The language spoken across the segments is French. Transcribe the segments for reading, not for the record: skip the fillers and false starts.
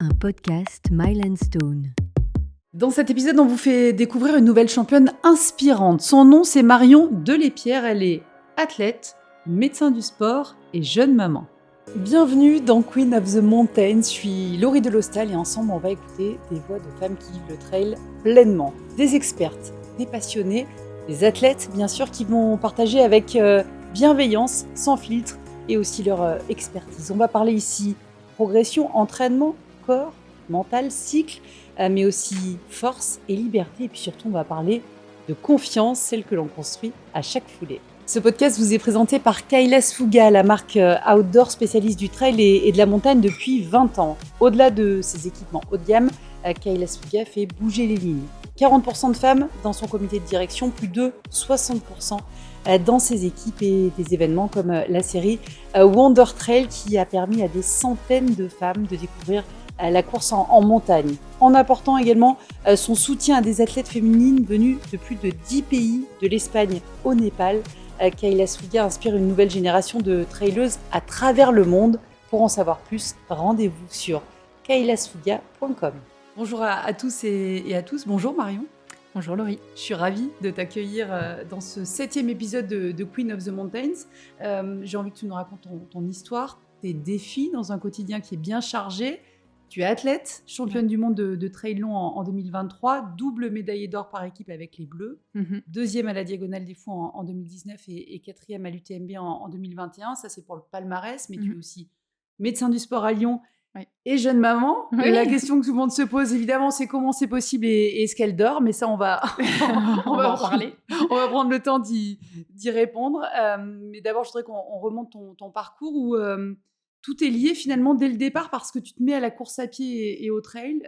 un podcast Mile & Stone. Dans cet épisode, on vous fait découvrir une nouvelle championne inspirante. Son nom, c'est Marion Delépierre. Elle est athlète, médecin du sport et jeune maman. Bienvenue dans Queen of the Mountains. Je suis Laurie Delostal et ensemble, on va écouter des voix de femmes qui vivent le trail pleinement. Des expertes, des passionnées, des athlètes, bien sûr, qui vont partager avec bienveillance, sans filtre et aussi leur expertise. On va parler ici progression, entraînement, corps, mental, cycle, mais aussi force et liberté. Et puis surtout, on va parler de confiance, celle que l'on construit à chaque foulée. Ce podcast vous est présenté par Kailas Fuga, la marque outdoor spécialiste du trail et de la montagne depuis 20 ans. Au-delà de ses équipements haut de gamme, Kailas Fuga fait bouger les lignes. 40% de femmes dans son comité de direction, plus de 60% dans ses équipes et des événements comme la série Wonder Trail qui a permis à des centaines de femmes de découvrir la course en montagne, en apportant également son soutien à des athlètes féminines venues de plus de 10 pays, de l'Espagne au Népal. Kailas Fuga inspire une nouvelle génération de traileuses à travers le monde. Pour en savoir plus, rendez-vous sur kailasfuga.com. Bonjour à tous et à tous. Bonjour Marion. Bonjour Laurie. Je suis ravie de t'accueillir dans ce 7e épisode de Queen of the Mountains. J'ai envie que tu nous racontes ton histoire, tes défis dans un quotidien qui est bien chargé. Tu es athlète, championne du monde de trail long en 2023, double médaillée d'or par équipe avec les Bleus, deuxième à la Diagonale des Fous en 2019 et quatrième à l'UTMB en 2021. Ça, c'est pour le palmarès, mais tu es aussi médecin du sport à Lyon et jeune maman. Oui. La question que tout le monde se pose, évidemment, c'est comment c'est possible et est-ce qu'elle dort. Mais ça, on va on va en parler. On va prendre le temps d'y répondre. Mais d'abord, je voudrais qu'on remonte ton parcours où tout est lié finalement dès le départ parce que tu te mets à la course à pied et au trail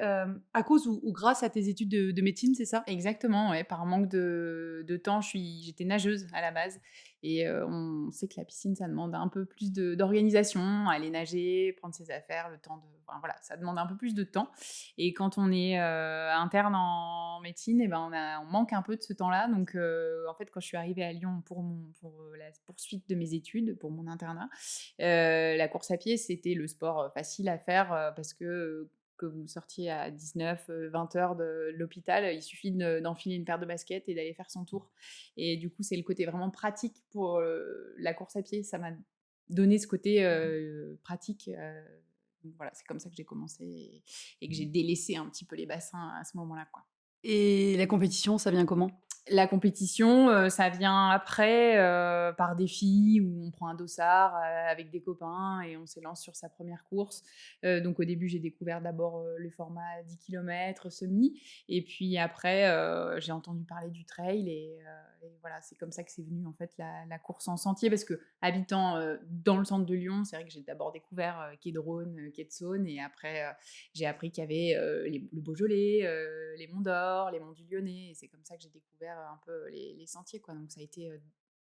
à cause ou grâce à tes études de médecine, c'est ça ? Exactement, ouais. Par manque de temps, j'étais nageuse à la base. Et on sait que la piscine, ça demande un peu plus d'organisation, aller nager, prendre ses affaires, le temps de... Enfin, voilà, ça demande un peu plus de temps. Et quand on est interne en médecine, eh ben, on manque un peu de ce temps-là. Donc, en fait, quand je suis arrivée à Lyon pour la poursuite de mes études, pour mon internat, la course à pied, c'était le sport facile à faire parce que vous sortiez à 19, 20 heures de l'hôpital, il suffit d'enfiler une paire de baskets et d'aller faire son tour. Et du coup, c'est le côté vraiment pratique pour la course à pied. Ça m'a donné ce côté pratique. Donc voilà, c'est comme ça que j'ai commencé et que j'ai délaissé un petit peu les bassins à ce moment-là, quoi. Et la compétition, ça vient comment ? La compétition, ça vient après, par défi où on prend un dossard avec des copains et on s'élance sur sa première course. Donc au début, j'ai découvert d'abord le format 10 km semi et puis après, j'ai entendu parler du trail et voilà, c'est comme ça que c'est venu en fait la course en sentier parce que habitant dans le centre de Lyon, c'est vrai que j'ai d'abord découvert Quai de Rhône, Quai de Saône et après j'ai appris qu'il y avait le Beaujolais, les Monts d'Or, les Monts du Lyonnais et c'est comme ça que j'ai découvert un peu les sentiers, quoi. Donc ça a été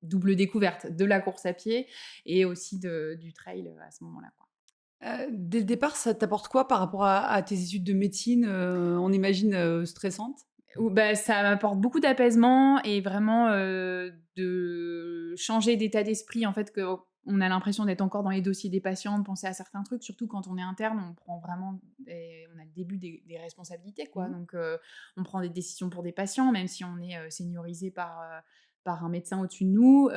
double découverte de la course à pied et aussi du trail à ce moment-là, quoi. Dès le départ, ça t'apporte quoi par rapport à tes études de médecine on imagine stressantes ? Bah, ça m'apporte beaucoup d'apaisement et vraiment de changer d'état d'esprit, en fait, qu'on a l'impression d'être encore dans les dossiers des patients, de penser à certains trucs, surtout quand on est interne, on prend vraiment on a le début des responsabilités, quoi. Donc on prend des décisions pour des patients, même si on est seniorisé par un médecin au-dessus de nous,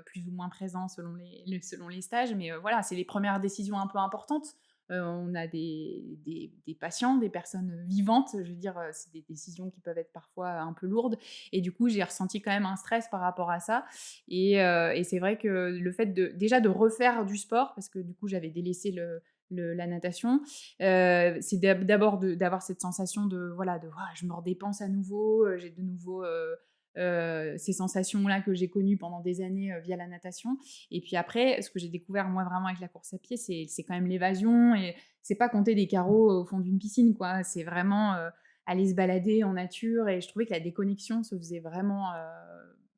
plus ou moins présent selon les stages, mais voilà, c'est les premières décisions un peu importantes. On a des patients, des personnes vivantes, je veux dire, c'est des décisions qui peuvent être parfois un peu lourdes et du coup, j'ai ressenti quand même un stress par rapport à ça et c'est vrai que le fait déjà de refaire du sport, parce que du coup, j'avais délaissé la natation, c'est d'abord d'avoir cette sensation de voilà, de «Ah, je me redépense à nouveau, j'ai de nouveau, ces sensations-là que j'ai connues pendant des années, via la natation et puis après, ce que j'ai découvert moi vraiment avec la course à pied, c'est quand même l'évasion et c'est pas compter des carreaux au fond d'une piscine, quoi. C'est vraiment, aller se balader en nature et je trouvais que la déconnexion se faisait vraiment,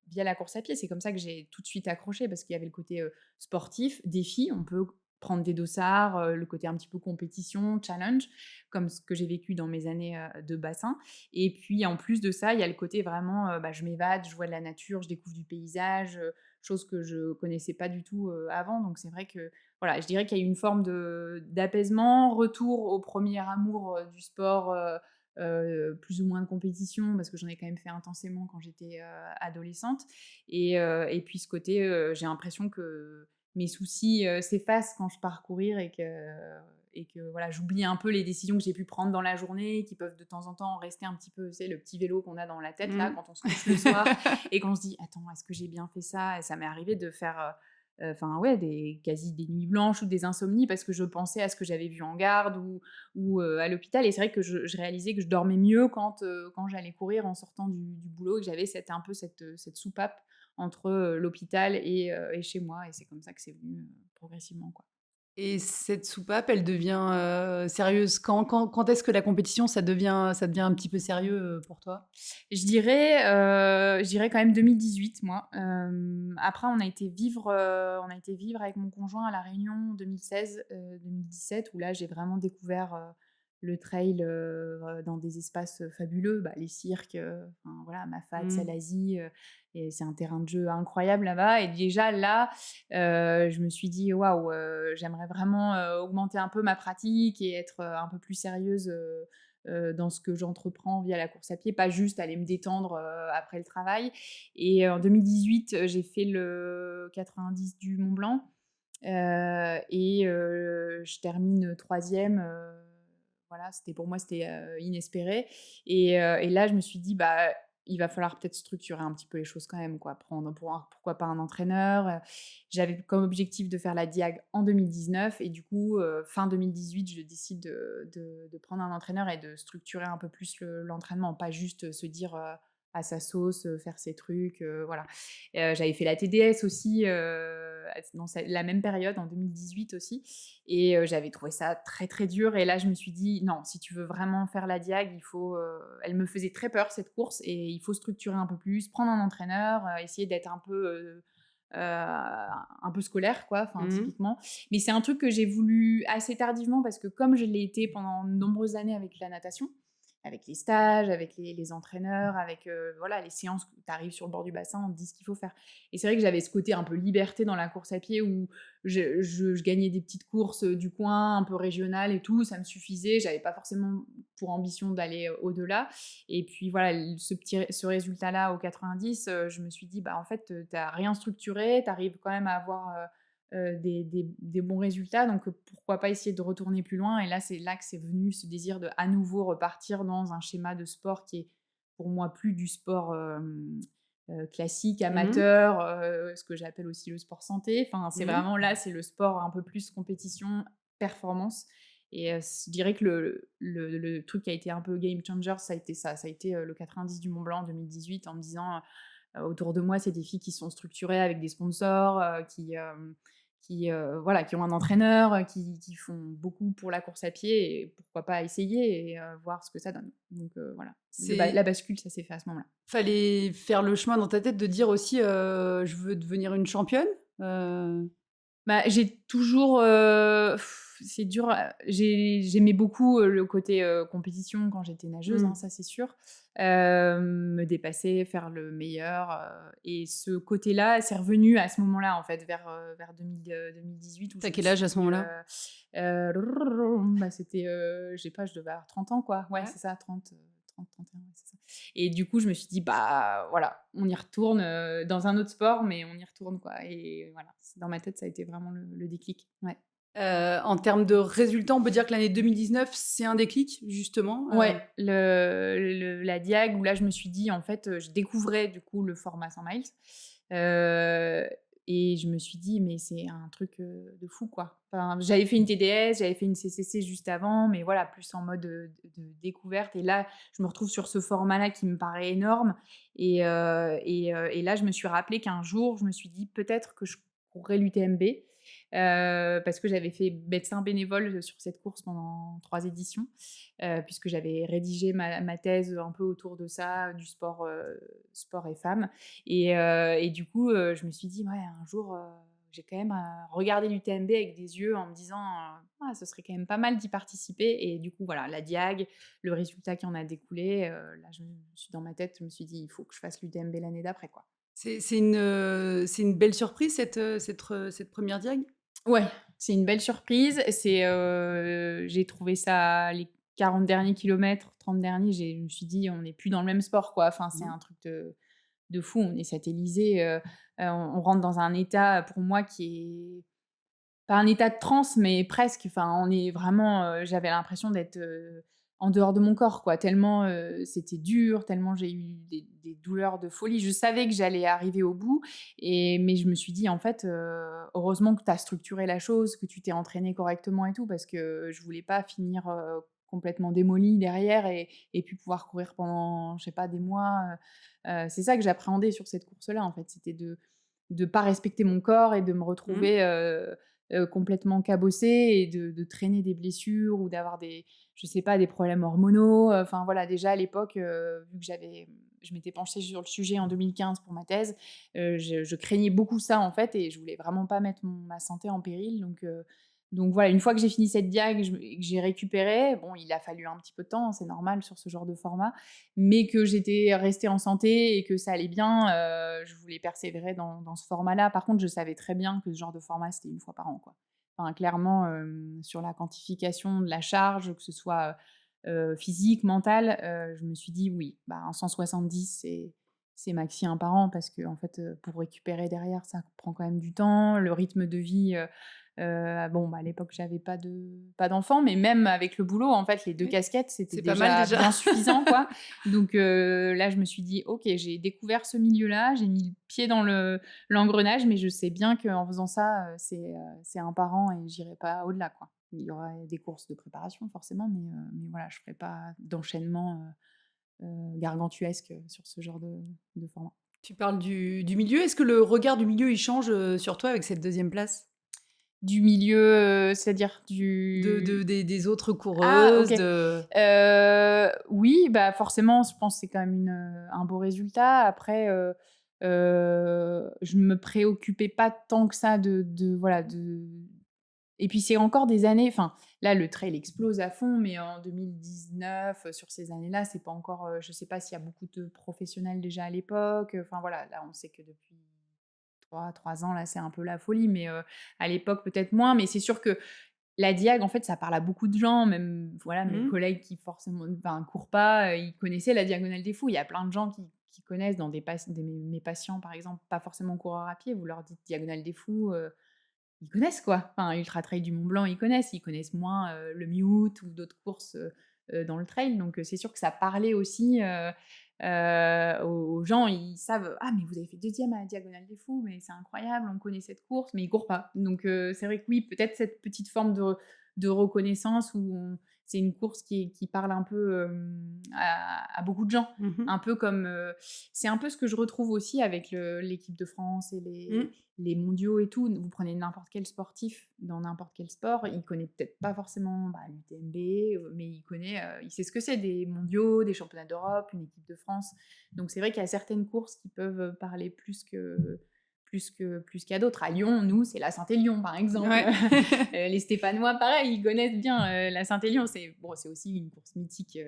via la course à pied. C'est comme ça que j'ai tout de suite accroché parce qu'il y avait le côté, sportif, défi. On peut prendre des dossards, le côté un petit peu compétition, challenge, comme ce que j'ai vécu dans mes années, de bassin. Et puis en plus de ça, il y a le côté vraiment, je m'évade, je vois de la nature, je découvre du paysage, chose que je connaissais pas du tout, avant. Donc c'est vrai que, voilà, je dirais qu'il y a eu une forme d'apaisement, retour au premier amour, du sport, plus ou moins de compétition parce que j'en ai quand même fait intensément quand j'étais, adolescente. Et puis ce côté, j'ai l'impression que mes soucis, s'effacent quand je pars courir et que voilà, j'oublie un peu les décisions que j'ai pu prendre dans la journée, qui peuvent de temps en temps rester un petit peu, tu sais, le petit vélo qu'on a dans la tête là, Mmh. quand on se couche le soir et qu'on se dit: «Attends, est-ce que j'ai bien fait ça?» Et ça m'est arrivé de faire, enfin ouais, quasi des nuits blanches ou des insomnies parce que je pensais à ce que j'avais vu en garde ou à l'hôpital. Et c'est vrai que je réalisais que je dormais mieux quand j'allais courir en sortant du boulot et que j'avais un peu cette soupape entre, l'hôpital et chez moi. Et c'est comme ça que c'est venu, progressivement, quoi. Et cette soupape, elle devient, sérieuse quand est-ce que la compétition, ça devient un petit peu sérieux, pour toi? Je dirais quand même 2018, moi. Après on a été vivre avec mon conjoint à La Réunion en 2016, 2017 où là j'ai vraiment découvert, le trail, dans des espaces, fabuleux, les cirques, enfin voilà, Mafate, Mmh. Salazie, et c'est un terrain de jeu incroyable là-bas. Et déjà là, je me suis dit: «Waouh, j'aimerais vraiment, augmenter un peu ma pratique et être, un peu plus sérieuse, dans ce que j'entreprends via la course à pied, pas juste aller me détendre, après le travail». Et en 2018, j'ai fait le 90 du Mont Blanc, et je termine troisième. Voilà, pour moi, c'était, inespéré. Et là, je me suis dit: «Bah, il va falloir peut-être structurer un petit peu les choses quand même, quoi». Prendre pourquoi pas un entraîneur, j'avais comme objectif de faire la Diag en 2019 et du coup, fin 2018, je décide de prendre un entraîneur et de structurer un peu plus l'entraînement, pas juste, se dire, à sa sauce, faire ses trucs, voilà. J'avais fait la TDS aussi, dans la même période, en 2018 aussi. Et j'avais trouvé ça très, très dur. Et là, je me suis dit: «Non, si tu veux vraiment faire la Diag, il faut», elle me faisait très peur cette course et il faut structurer un peu plus, prendre un entraîneur, essayer d'être un peu scolaire quoi, enfin Mmh. typiquement. Mais c'est un truc que j'ai voulu assez tardivement parce que comme je l'ai été pendant de nombreuses années avec la natation, avec les stages, avec les entraîneurs, avec, voilà, les séances où tu arrives sur le bord du bassin, on te dit ce qu'il faut faire. Et c'est vrai que j'avais ce côté un peu liberté dans la course à pied où je gagnais des petites courses, du coin, un peu régionales et tout, ça me suffisait. J'avais pas forcément pour ambition d'aller, au-delà. Et puis voilà, ce résultat-là au 90, je me suis dit: «Bah, en fait, tu rien structuré, tu arrives quand même à avoir, des bons résultats, donc pourquoi pas essayer de retourner plus loin?» Et là, c'est là que c'est venu ce désir de à nouveau repartir dans un schéma de sport qui est pour moi plus du sport, classique, Mmh. amateur, ce que j'appelle aussi le sport santé. Enfin, c'est Mmh. vraiment là, c'est le sport un peu plus compétition, performance. Et je dirais que le truc qui a été un peu game changer, ça a été ça. Ça a été, le 90 du Mont Blanc en 2018 en me disant, autour de moi, c'est des filles qui sont structurées avec des sponsors, voilà, qui ont un entraîneur, qui font beaucoup pour la course à pied et pourquoi pas essayer et voir ce que ça donne. Donc voilà, la C'est bascule, ça s'est fait à ce moment-là. Fallait faire le chemin dans ta tête de dire aussi, «Je veux devenir une championne», heu? J'ai toujours, c'est dur, j'aimais beaucoup, le côté, compétition quand j'étais nageuse, Mmh. hein, ça c'est sûr. Me dépasser, faire le meilleur, et ce côté-là, c'est revenu à ce moment-là, en fait, vers 2018 où Tu je me quel âge suis à ce dit, moment-là? c'était, je sais pas, je devais avoir 30 ans, quoi. Ouais, Ouais. c'est ça, 30-31, ouais, c'est ça. Et du coup, je me suis dit: «Bah, voilà, on y retourne, dans un autre sport, mais on y retourne, quoi». Et voilà, dans ma tête, ça a été vraiment le déclic. Ouais. En termes de résultats, on peut dire que l'année 2019, c'est un déclic justement, Ouais, la Diag où là, je me suis dit, en fait, je découvrais du coup le format 100 miles, heu et je me suis dit: «Mais c'est un truc, de fou, quoi». Enfin, j'avais fait une TDS, j'avais fait une CCC juste avant, mais voilà, plus en mode, de découverte. Et là, je me retrouve sur ce format-là qui me paraît énorme. Et là, je me suis rappelé qu'un jour, je me suis dit: «Peut-être que je courrais l'UTMB», parce que j'avais fait médecin bénévole sur cette course pendant 3 éditions. Puisque j'avais rédigé ma thèse un peu autour de ça, du sport, sport et femmes. Et du coup, je me suis dit: «Ouais, un jour, j'ai quand même regardé l'UTMB avec des yeux en me disant ah, ce serait quand même pas mal d'y participer. Et du coup, voilà, la diag, le résultat qui en a découlé, là, je me suis dans ma tête, je me suis dit, il faut que je fasse l'UTMB l'année d'après, quoi. C'est une belle surprise cette première diag? Ouais, c'est une belle surprise. J'ai trouvé ça les 40 derniers kilomètres, 30 derniers, je me suis dit: «On n'est plus dans le même sport, quoi». Enfin, c'est Mmh. un truc de fou. On est satellisés, on rentre dans un état, pour moi, qui est pas un état de transe, mais presque. Enfin, on est vraiment, j'avais l'impression d'être, en dehors de mon corps, quoi. Tellement, c'était dur, tellement j'ai eu des douleurs de folie. Je savais que j'allais arriver au bout mais je me suis dit: «En fait, heureusement que tu as structuré la chose, que tu t'es entraîné correctement et tout», parce que je voulais pas finir, complètement démolie derrière et puis pouvoir courir pendant, je sais pas, des mois, c'est ça que j'appréhendais sur cette course-là, en fait. C'était de pas respecter mon corps et de me Mmh. retrouver, complètement cabossée et de traîner des blessures ou d'avoir des je sais pas, des problèmes hormonaux, enfin voilà. Déjà à l'époque, vu que je m'étais penchée sur le sujet en 2015 pour ma thèse, je craignais beaucoup ça, en fait, et je voulais vraiment pas mettre ma santé en péril. Donc voilà, une fois que j'ai fini cette diag et que j'ai récupéré, bon, il a fallu un petit peu de temps, hein, c'est normal sur ce genre de format, mais que j'étais restée en santé et que ça allait bien, je voulais persévérer dans ce format-là. Par contre, je savais très bien que ce genre de format, c'était une fois par an, quoi. Enfin, clairement, sur la quantification de la charge, que ce soit, physique, mentale, je me suis dit: «Oui, bah, un 170, c'est maxi un par an», parce qu'en fait, pour récupérer derrière, ça prend quand même du temps. Le rythme de vie, bon, bah, à l'époque, j'avais pas d'enfant, mais même avec le boulot, en fait, les 2 Oui, casquettes, c'était c'est pas mal déjà déjà. bien suffisant, quoi. Donc là, je me suis dit: «OK, j'ai découvert ce milieu-là, j'ai mis le pied dans l'engrenage, mais je sais bien qu'en faisant ça, c'est un par an et j'irai pas au-delà, quoi». Il y aura des courses de préparation forcément, mais voilà, je ferai pas d'enchaînement, gargantuesque, sur ce genre de format. Tu parles du milieu. Est-ce que le regard du milieu, il change, sur toi avec cette deuxième place? Du milieu, c'est-à-dire De du des autres Ah, OK. coureuses, de Oui, bah, forcément, je pense que c'est quand même un beau résultat. Après, je me préoccupais pas tant que ça de voilà, et puis c'est encore des années, enfin, là, le trail explose à fond, mais en 2019, sur ces années-là, c'est pas encore, je sais pas s'il y a beaucoup de professionnels déjà à l'époque, enfin voilà, là, on sait que depuis 3 ans, là, c'est un peu la folie, mais à l'époque, peut-être moins. Mais c'est sûr que la diag, en fait, ça parle à beaucoup de gens, même, voilà, mes mmh, collègues qui forcément enfin, courent pas, ils connaissaient la Diagonale des Fous. Il y a plein de gens qui connaissent dans mes patients, par exemple, pas forcément coureurs à pied, vous leur dites Diagonale des Fous, ils connaissent, quoi. Enfin, Ultra Trail du Mont Blanc, ils connaissent moins, le Mute ou d'autres courses, dans le trail. Donc c'est sûr que ça parlait aussi, aux gens. Ils savent: «Ah, mais vous avez fait 2e à la Diagonale des Fous, mais c'est incroyable, on connaît cette course», mais ils courent pas. Donc c'est vrai que oui, peut-être cette petite forme de reconnaissance où c'est une course qui parle un peu, à beaucoup de gens. mmh Un peu comme, c'est un peu ce que je retrouve aussi avec l'équipe de France et mh. les mondiaux et tout. Vous prenez n'importe quel sportif dans n'importe quel sport, il connaît peut-être pas forcément, bah, l'UTMB, mais il sait ce que c'est des mondiaux, des championnats d'Europe, une équipe de France. Donc c'est vrai qu'il y a certaines courses qui peuvent parler plus qu'à d'autres. À Lyon, nous, c'est la Saint-Élion, par exemple. Ouais. Les Stéphanois, pareil, ils connaissent bien, la Saint-Élion. C'est aussi une course mythique,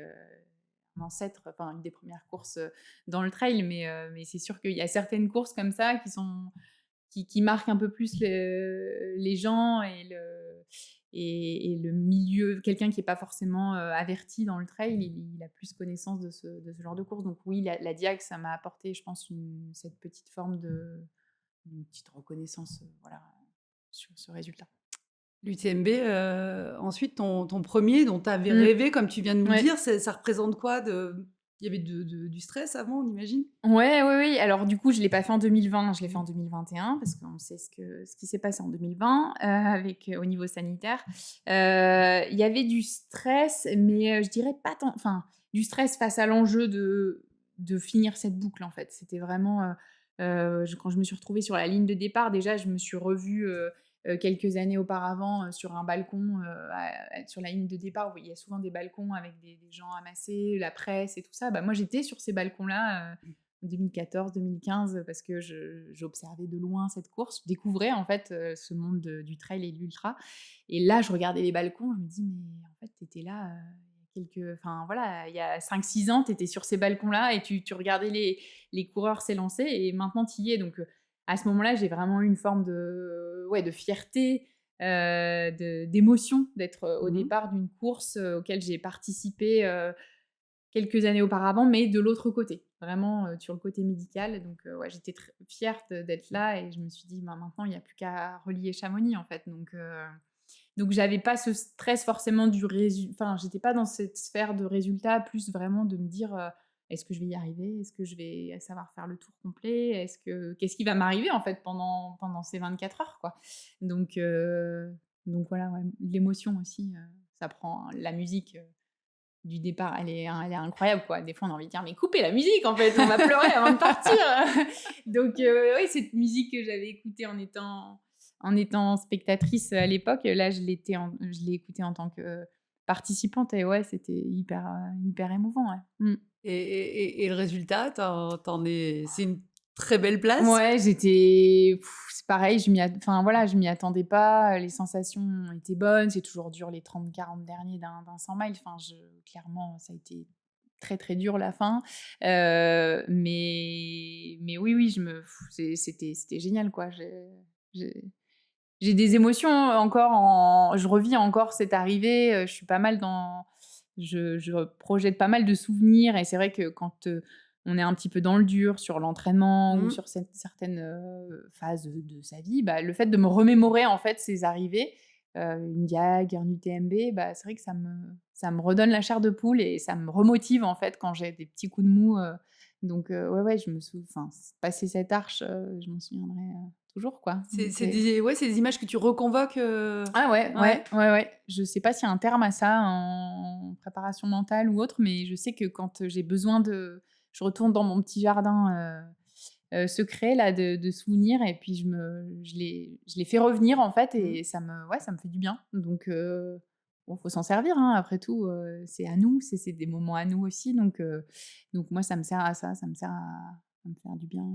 un ancêtre, enfin une des premières courses, dans le trail, mais c'est sûr qu'il y a certaines courses comme ça qui marquent un peu plus les gens et le milieu. Quelqu'un qui est pas forcément, averti dans le trail, il a plus connaissance de ce genre de course. Donc oui, la diag, ça m'a apporté, je pense, cette petite forme une petite reconnaissance, voilà, sur ce résultat. L'UTMB, ensuite ton 1er dont tu avais Mmh. rêvé comme tu viens de nous le Ouais. dire, ça représente quoi de il y avait du stress avant, on imagine? Ouais, oui, oui. Alors du coup, je l'ai pas fait en 2020, je l'ai fait Mmh. en 2021 parce qu'on sait ce qui s'est passé en 2020, avec, au niveau sanitaire. Il y avait du stress, mais, je dirais pas tant, enfin, du stress face à l'enjeu de finir cette boucle, en fait. C'était vraiment, quand je me suis retrouvée sur la ligne de départ, déjà, je me suis revue, quelques années auparavant, sur un balcon, sur la ligne de départ où il y a souvent des balcons avec des gens amassés, la presse et tout ça. Bah, moi, j'étais sur ces balcons-là, 2014-2015 parce que j'observais de loin cette course. Je découvrais en fait ce monde du trail et de l'ultra. Et là, je regardais les balcons, je me dis, mais en fait, t'étais là enfin voilà, il y a 5-6 ans, t'étais sur ces balcons-là et tu regardais les coureurs s'élancer et maintenant t'y es. Donc à ce moment-là, j'ai vraiment eu une forme de fierté, d'émotion d'être au Mmh. départ d'une course auquel j'ai participé quelques années auparavant, mais de l'autre côté, vraiment sur le côté médical. Donc ouais, j'étais très fière d'être là et je me suis dit, bah, maintenant, il n'y a plus qu'à relier Chamonix en fait. Donc j'avais pas ce stress forcément du résultat. Enfin, j'étais pas dans cette sphère de résultat, plus vraiment de me dire est-ce que je vais y arriver? Est-ce que je vais savoir faire le tour complet? Qu'est-ce qui va m'arriver en fait pendant ces 24 heures quoi? Donc, euh, donc voilà, ouais, l'émotion aussi, ça prend la musique. Du départ, elle est incroyable, quoi. Des fois, on a envie de dire: «Mais coupez la musique, en fait, on va pleurer avant de partir!» Donc oui, cette musique que j'avais écoutée en étant spectatrice à l'époque, là, je l'ai écoutée en tant que participante et ouais, c'était hyper émouvant, ouais. Mmh. Et le résultat, c'est une très belle place? Ouais, c'est pareil, enfin voilà, je m'y attendais pas, les sensations étaient bonnes, c'est toujours dur les 30-40 derniers d'un 100 miles, enfin clairement, ça a été très, très dur la fin, mais oui, oui, c'était génial quoi. J'ai des émotions encore je revis encore cette arrivée, je suis pas mal je projette pas mal de souvenirs et c'est vrai que quand, on est un petit peu dans le dur sur l'entraînement ou Mmh. sur certaines, phases de sa vie, bah, le fait de me remémorer en fait ces arrivées, une Diag, un UTMB, bah, c'est vrai que ça me redonne la chair de poule et ça me remotive en fait quand j'ai des petits coups de mou, donc ouais, ouais, enfin, passer cette arche, je m'en souviendrai, toujours quoi. C'est des images que tu reconvoques, Ah ouais, ouais? ouais, ouais, ouais. Je sais pas s'il y a un terme à ça en préparation mentale ou autre, mais je sais que quand j'ai besoin je retourne dans mon petit jardin secret là de souvenirs et puis je les fais revenir en fait Mmh. et ça me fait du bien. Donc bon, faut s'en servir, hein, après tout, c'est à nous, c'est des moments à nous aussi. Donc moi, ça me sert à ça, ça me sert à me faire du bien.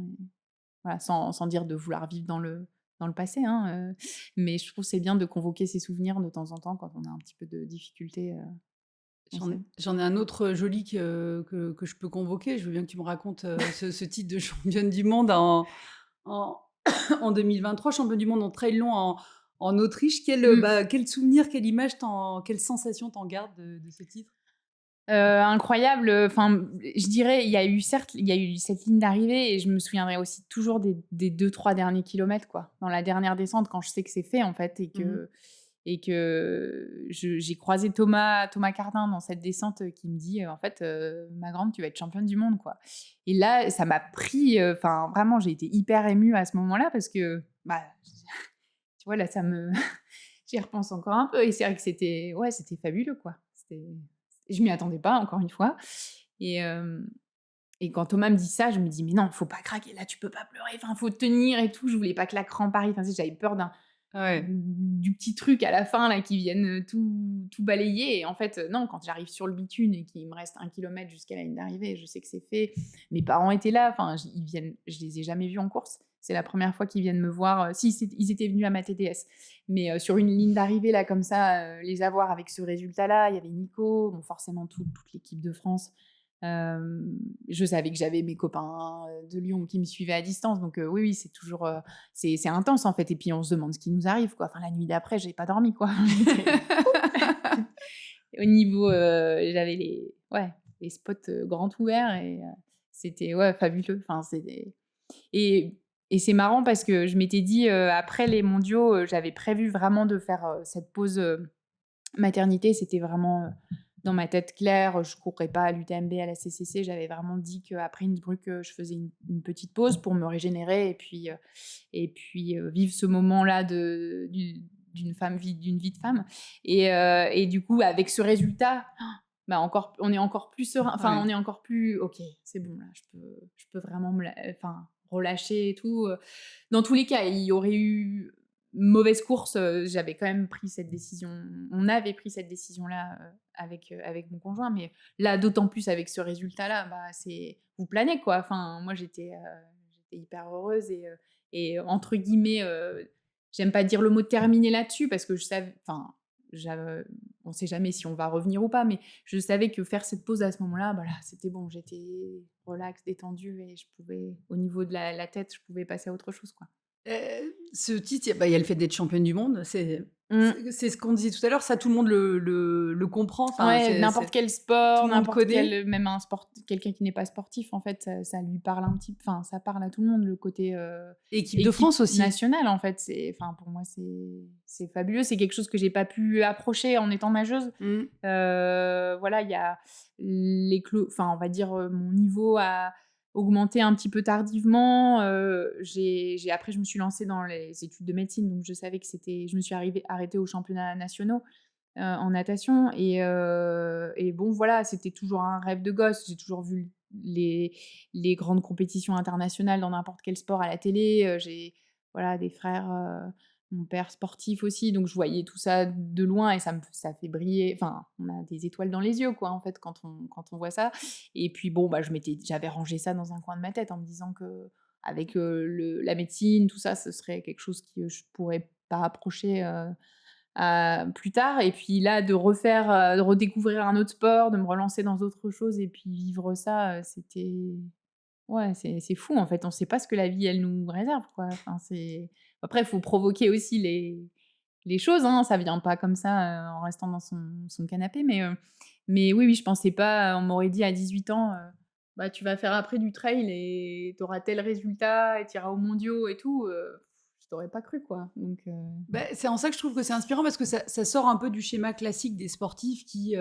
Voilà, sans dire de vouloir vivre dans le passé, hein, mais je trouve que c'est bien de convoquer ses souvenirs de temps en temps quand on a un petit peu de difficultés, J'en ai ensemble. j'en ai un autre joli que je peux convoquer. Je veux bien que tu me racontes, ce titre de championne du monde en en 2023, championne du monde en trail long en Autriche. Mmh. Quel souvenir, quelle image quelle sensation t'en gardes de ce titre? Incroyable, enfin, je dirais, il y a eu cette ligne d'arrivée et je me souviendrai aussi toujours des 2-3 derniers kilomètres, quoi. Dans la dernière descente, quand je sais que c'est fait, en fait, et Mmh. que j'ai croisé Thomas Cardin dans cette descente, qui me dit: «En fait, ma grande, tu vas être championne du monde, quoi». Et là, ça m'a pris, enfin, vraiment, j'ai été hyper émue à ce moment-là parce que, bah, tu vois, là, j'y repense encore un peu et c'est vrai que c'était fabuleux, quoi. Je m'y attendais pas, encore une fois et hem et quand Thomas me dit ça, je me dis: «Mais non, faut pas craquer, là, tu peux pas pleurer, enfin, faut tenir et tout». Je voulais pas que la crampe arrive, enfin, tu sais, j'avais peur Ouais. du petit truc à la fin, là, qui vienne, tout balayer et en fait, non, quand j'arrive sur le bitume et qu'il me reste 1 kilomètre jusqu'à la ligne d'arrivée, je sais que c'est fait. Mes parents étaient là, enfin, je les ai jamais vus en course. C'est la première fois qu'ils viennent me voir, si, ils étaient venus à ma TDS, mais sur une ligne d'arrivée, là, comme ça, les avoir avec ce résultat-là, il y avait Nico, bon, forcément toute l'équipe de France. Je savais que j'avais mes copains, de Lyon qui me suivaient à distance, donc oui, oui, c'est toujours, c'est intense, en fait et puis on se demande ce qui nous arrive, quoi. Enfin, la nuit d'après, j'ai pas dormi, quoi. J'étais au niveau, j'avais les spots, grands ouverts et c'était, ouais, fabuleux. Enfin, et et c'est marrant parce que je m'étais dit, après les mondiaux, j'avais prévu vraiment de faire, cette pause, maternité. C'était vraiment, dans ma tête claire, je courrais pas à l'UTMB, à la CCC. J'avais vraiment dit qu'après Innsbruck, je faisais une petite pause pour me régénérer et puis vivre ce moment-là d'une vie de femme et du coup, avec ce résultat, bah, on est encore plus serein, enfin, Ouais. on est encore plus: «OK, c'est bon là, je peux vraiment relâcher et tout», Dans tous les cas, il y aurait eu mauvaise course, j'avais quand même pris cette décision. On avait pris cette décision-là avec mon conjoint, mais là, d'autant plus avec ce résultat-là, bah, vous planez quoi. Enfin, moi, j'étais hyper heureuse et entre guillemets, j'aime pas dire le mot terminé là-dessus parce que je savais, enfin, on sait jamais si on va revenir ou pas, mais je savais que faire cette pause à ce moment-là, bah là, c'était bon, j'étais relax, détendue et je pouvais, au niveau de la tête, je pouvais passer à autre chose, quoi. Ce titre, il y a le fait d'être championne du monde, Mmh. c'est ce qu'on disait tout à l'heure, ça tout le monde le comprend, enfin, Ouais, n'importe quel sport, tout le monde n'importe connaît. quel, même quelqu'un qui n'est pas sportif, en fait, ça lui parle un petit, enfin, ça parle à tout le monde, le côté Équipe de équipe France aussi. nationale, en fait. Enfin, pour moi, c'est fabuleux. C'est quelque chose que j'ai pas pu approcher en étant nageuse. Mmh. Voilà, il y a enfin, on va dire, mon niveau a augmenté un petit peu tardivement. Après, je me suis lancée dans les études de médecine, donc je savais que je me suis arrêtée aux championnats nationaux en natation et bon, voilà, c'était toujours un rêve de gosse. J'ai toujours vu les grandes compétitions internationales dans n'importe quel sport à la télé. J'ai, voilà, des frères, mon père sportif aussi, donc je voyais tout ça de loin et ça fait briller, enfin, on a des étoiles dans les yeux, quoi, en fait, quand on voit ça. Et puis bon, bah, j'avais rangé ça dans un coin de ma tête en me disant qu'avec la médecine, tout ça, ce serait quelque chose que je pourrais pas approcher plus tard. Et puis là, de redécouvrir un autre sport, de me relancer dans autre chose et puis vivre ça, ouais, c'est fou, en fait. On sait pas ce que la vie, elle nous réserve, quoi. Enfin, après, il faut provoquer aussi les choses, hein. Ça vient pas comme ça, en restant dans son canapé. Mais oui, oui, je pensais pas, on m'aurait dit à 18 ans, «Bah, tu vas faire après du trail et tu auras tel résultat et tu iras aux mondiaux et tout», je t'aurais pas cru, quoi. Donc Bah, c'est en ça que je trouve que c'est inspirant parce que ça sort un peu du schéma classique des sportifs qui,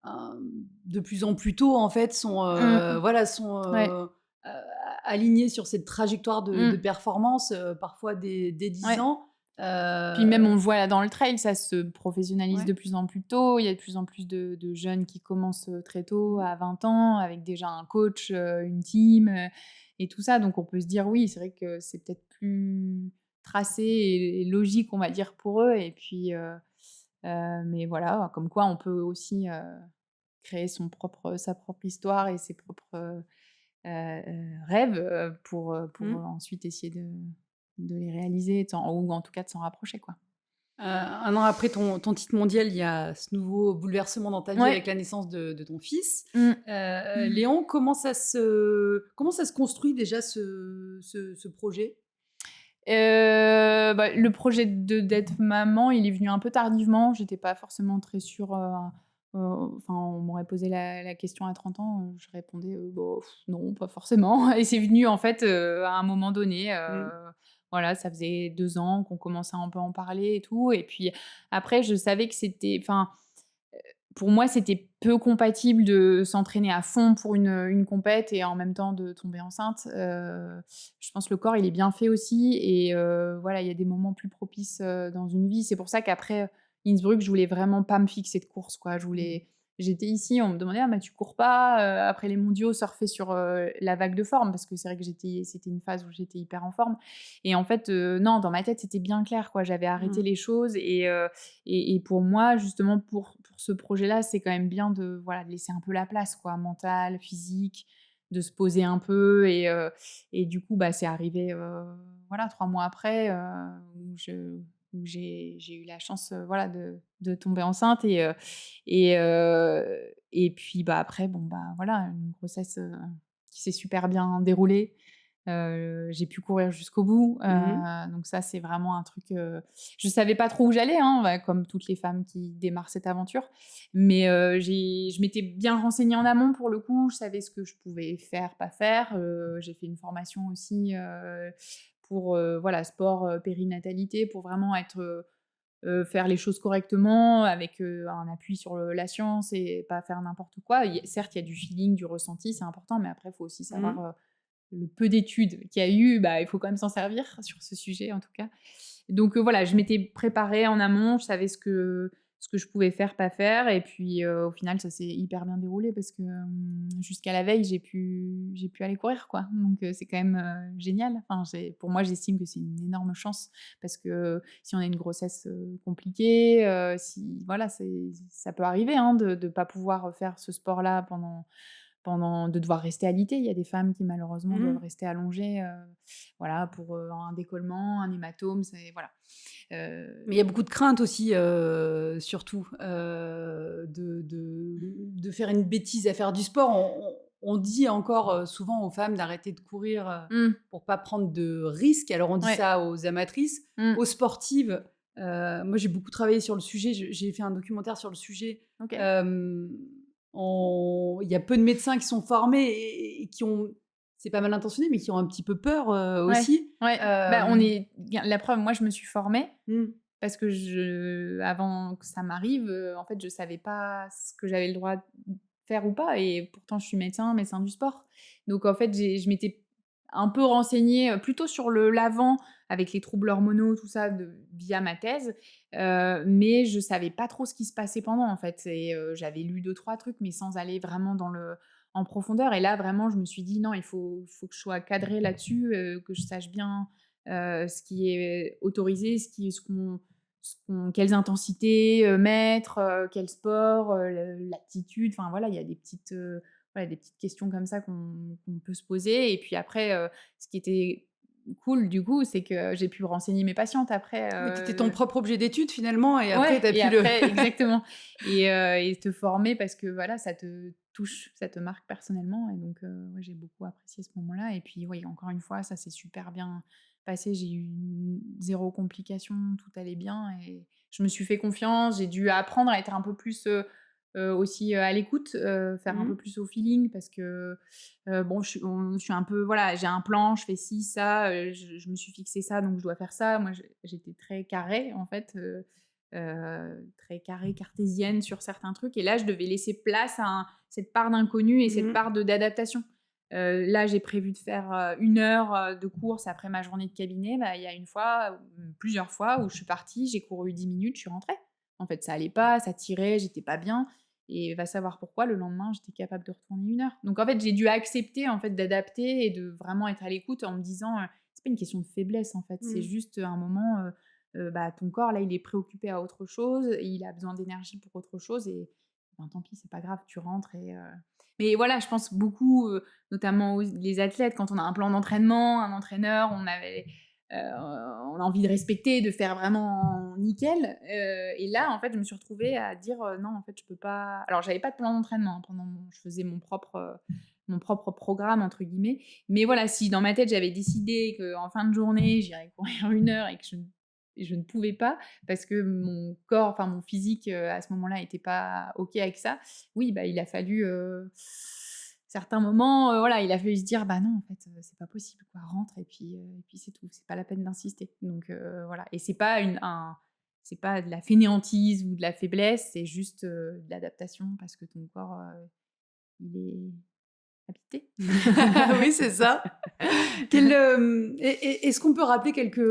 de plus en plus tôt, en fait, mmh, voilà, sont, ouais, alignés sur cette trajectoire de mmh, performance, parfois dès 10 ouais. ans. Puis même, on le voit là dans le trail, ça se professionnalise Ouais. de plus en plus tôt. Il y a de plus en plus de jeunes qui commencent très tôt, Mmh. à 20 ans, avec déjà un coach, une team, et tout ça. Donc on peut se dire, oui, c'est vrai que c'est peut-être plus tracé et logique, on va dire, pour eux. Et puis, mais voilà, comme quoi on peut aussi créer sa propre histoire et ses propres rêves, pour Mmh. ensuite essayer de les réaliser, ou en tout cas de s'en rapprocher, quoi. 1 an après ton titre mondial, il y a ce nouveau bouleversement dans ta vie Ouais. avec la naissance de ton fils. Mmh. Léon, comment ça se construit déjà ce projet? Bah, le projet d'être maman, il est venu un peu tardivement. J'étais pas forcément très sûre, enfin, on m'aurait posé la question à 30 ans, je répondais: «Bof, non, pas forcément» et c'est venu en fait, à un moment donné, Mmh. voilà, ça faisait 2 ans qu'on commençait à un peu en parler et tout. Et puis après, je savais que c'était, enfin, pour moi, c'était peu compatible de s'entraîner à fond pour une compète et en même temps de tomber enceinte. Je pense que le corps, il est bien fait aussi et voilà, il y a des moments plus propices, dans une vie. C'est pour ça qu'après, Innsbruck, je voulais vraiment pas me fixer de course, quoi. Mmh. J'étais ici, on me demandait: «Ah, bah, tu cours pas?» Après les mondiaux, surfer sur, la vague de forme parce que c'est vrai que c'était une phase où j'étais hyper en forme et en fait, non, dans ma tête, c'était bien clair, quoi. J'avais arrêté Mmh. les choses et pour moi, justement, pour ce projet-là, c'est quand même bien de, voilà, de laisser un peu la place, quoi, mentale, physique, de se poser un peu et du coup, bah, c'est arrivé, voilà, 3 mois après, où j'ai eu la chance, voilà, de tomber enceinte et puis, bah, après, bon, bah, voilà, une grossesse, qui s'est super bien déroulée. J'ai pu courir jusqu'au bout, Mmh. donc ça, c'est vraiment un truc, je savais pas trop où j'allais, hein, bah, comme toutes les femmes qui démarrent cette aventure. Mais, je m'étais bien renseignée en amont pour le coup, je savais ce que je pouvais faire, pas faire. J'ai fait une formation aussi, pour, voilà, sport, périnatalité, pour vraiment faire les choses correctement avec, un appui sur la science et pas faire n'importe quoi. Certes, il y a du feeling, du ressenti, c'est important, mais après, il faut aussi savoir, Mmh. le peu d'études qu'il y a eu, bah, il faut quand même s'en servir sur ce sujet, en tout cas. Donc voilà, je m'étais préparée en amont, je savais ce que je pouvais faire, pas faire et puis, au final, ça s'est hyper bien déroulé parce que, jusqu'à la veille, j'ai pu aller courir, quoi. Donc, c'est quand même, génial. Enfin, pour moi, j'estime que c'est une énorme chance parce que si on a une grossesse, compliquée, si voilà, ça peut arriver, hein, de pas pouvoir faire ce sport-là de devoir rester alité. Il y a des femmes qui malheureusement doivent Mmh. rester allongées, voilà, pour, un décollement, un hématome, c'est voilà. Mais il y a beaucoup de craintes aussi, surtout, de faire une bêtise à faire du sport. On dit encore, souvent aux femmes d'arrêter de courir, Mmh, pour pas prendre de risques. Alors on dit ouais, ça aux amatrices. mmh, Aux sportives, moi j'ai beaucoup travaillé sur le sujet, j'ai fait un documentaire sur le sujet. OK. Hem, on Il y a peu de médecins qui sont formés et qui ont c'est pas mal intentionné, mais qui ont un petit peu peur, Ouais, aussi. ouais. Bah, on est bien la preuve, moi je me suis formée Mmh. parce que avant que ça m'arrive, en fait, je savais pas ce que j'avais le droit de faire ou pas et pourtant je suis médecin du sport. Donc en fait, je m'étais un peu renseignée, plutôt sur l'avant avec les troubles hormonaux, tout ça via ma thèse, mais je savais pas trop ce qui se passait pendant, en fait et j'avais lu deux trois trucs mais sans aller vraiment en profondeur et là, vraiment, je me suis dit: «Non, il faut que je sois cadrée là-dessus, que je sache bien, ce qui est autorisé, quelles intensités, mettre, quel sport, l'aptitude, enfin voilà, il y a des petites questions comme ça qu'on peut se poser et puis après, ce qui était cool du coup, c'est que j'ai pu renseigner mes patientes après, Oui, tu étais ton propre objet d'étude finalement et après ouais tu as et pu le après exactement et te former parce que voilà, ça te touche, ça te marque personnellement et donc ouais, j'ai beaucoup apprécié ce moment-là et puis oui, encore une fois, ça s'est super bien passé. J'ai eu 0 complication, tout allait bien et je me suis fait confiance. J'ai dû apprendre à être un peu plus, aussi, à l'écoute, faire un mmh. peu plus au feeling parce que, bon, je suis un peu voilà, j'ai un plan, je fais ci, ça, je me suis fixé ça, donc je dois faire ça. Moi, j'étais très carrée en fait, très carrée, cartésienne sur certains trucs et là, je devais laisser place à cette part d'inconnu et cette Mmh. part d'adaptation. Là, j'ai prévu de faire, 1 heure, de course après ma journée de cabinet. Bah, il y a une fois, plusieurs fois où je suis partie, j'ai couru 10 minutes, je suis rentrée. En fait, ça allait pas, ça tirait, j'étais pas bien et va savoir pourquoi, le lendemain, j'étais capable de retourner 1 heure. Donc en fait, j'ai dû accepter, en fait, d'adapter et de vraiment être à l'écoute en me disant, «C'est pas une question de faiblesse, en fait, c'est Mmh. juste un moment, bah, ton corps, là, il est préoccupé à autre chose, il a besoin d'énergie pour autre chose et ben, tant pis, c'est pas grave, tu rentres et mais voilà, je pense beaucoup, notamment aux les athlètes, quand on a un plan d'entraînement, un entraîneur, on a envie de respecter, de faire vraiment nickel, et là, en fait, je me suis retrouvée à dire, «Non, en fait, je peux pas». Alors j'avais pas de plan d'entraînement, hein, je faisais mon propre «programme» entre guillemets, mais voilà, si dans ma tête, j'avais décidé qu'en fin de journée, j'irais courir 1 heure et je ne pouvais pas parce que mon corps, enfin mon physique, à ce moment-là, était pas OK avec ça. Oui, bah, il a fallu, certains moments, voilà, il a fallu se dire: «Bah non, en fait, c'est pas possible quoi, rentre et puis c'est tout, c'est pas la peine d'insister». Donc voilà et c'est pas de la fainéantise ou de la faiblesse, c'est juste, de l'adaptation parce que ton corps, il est habité. Oui, c'est ça. Est-ce qu'on peut rappeler quelques,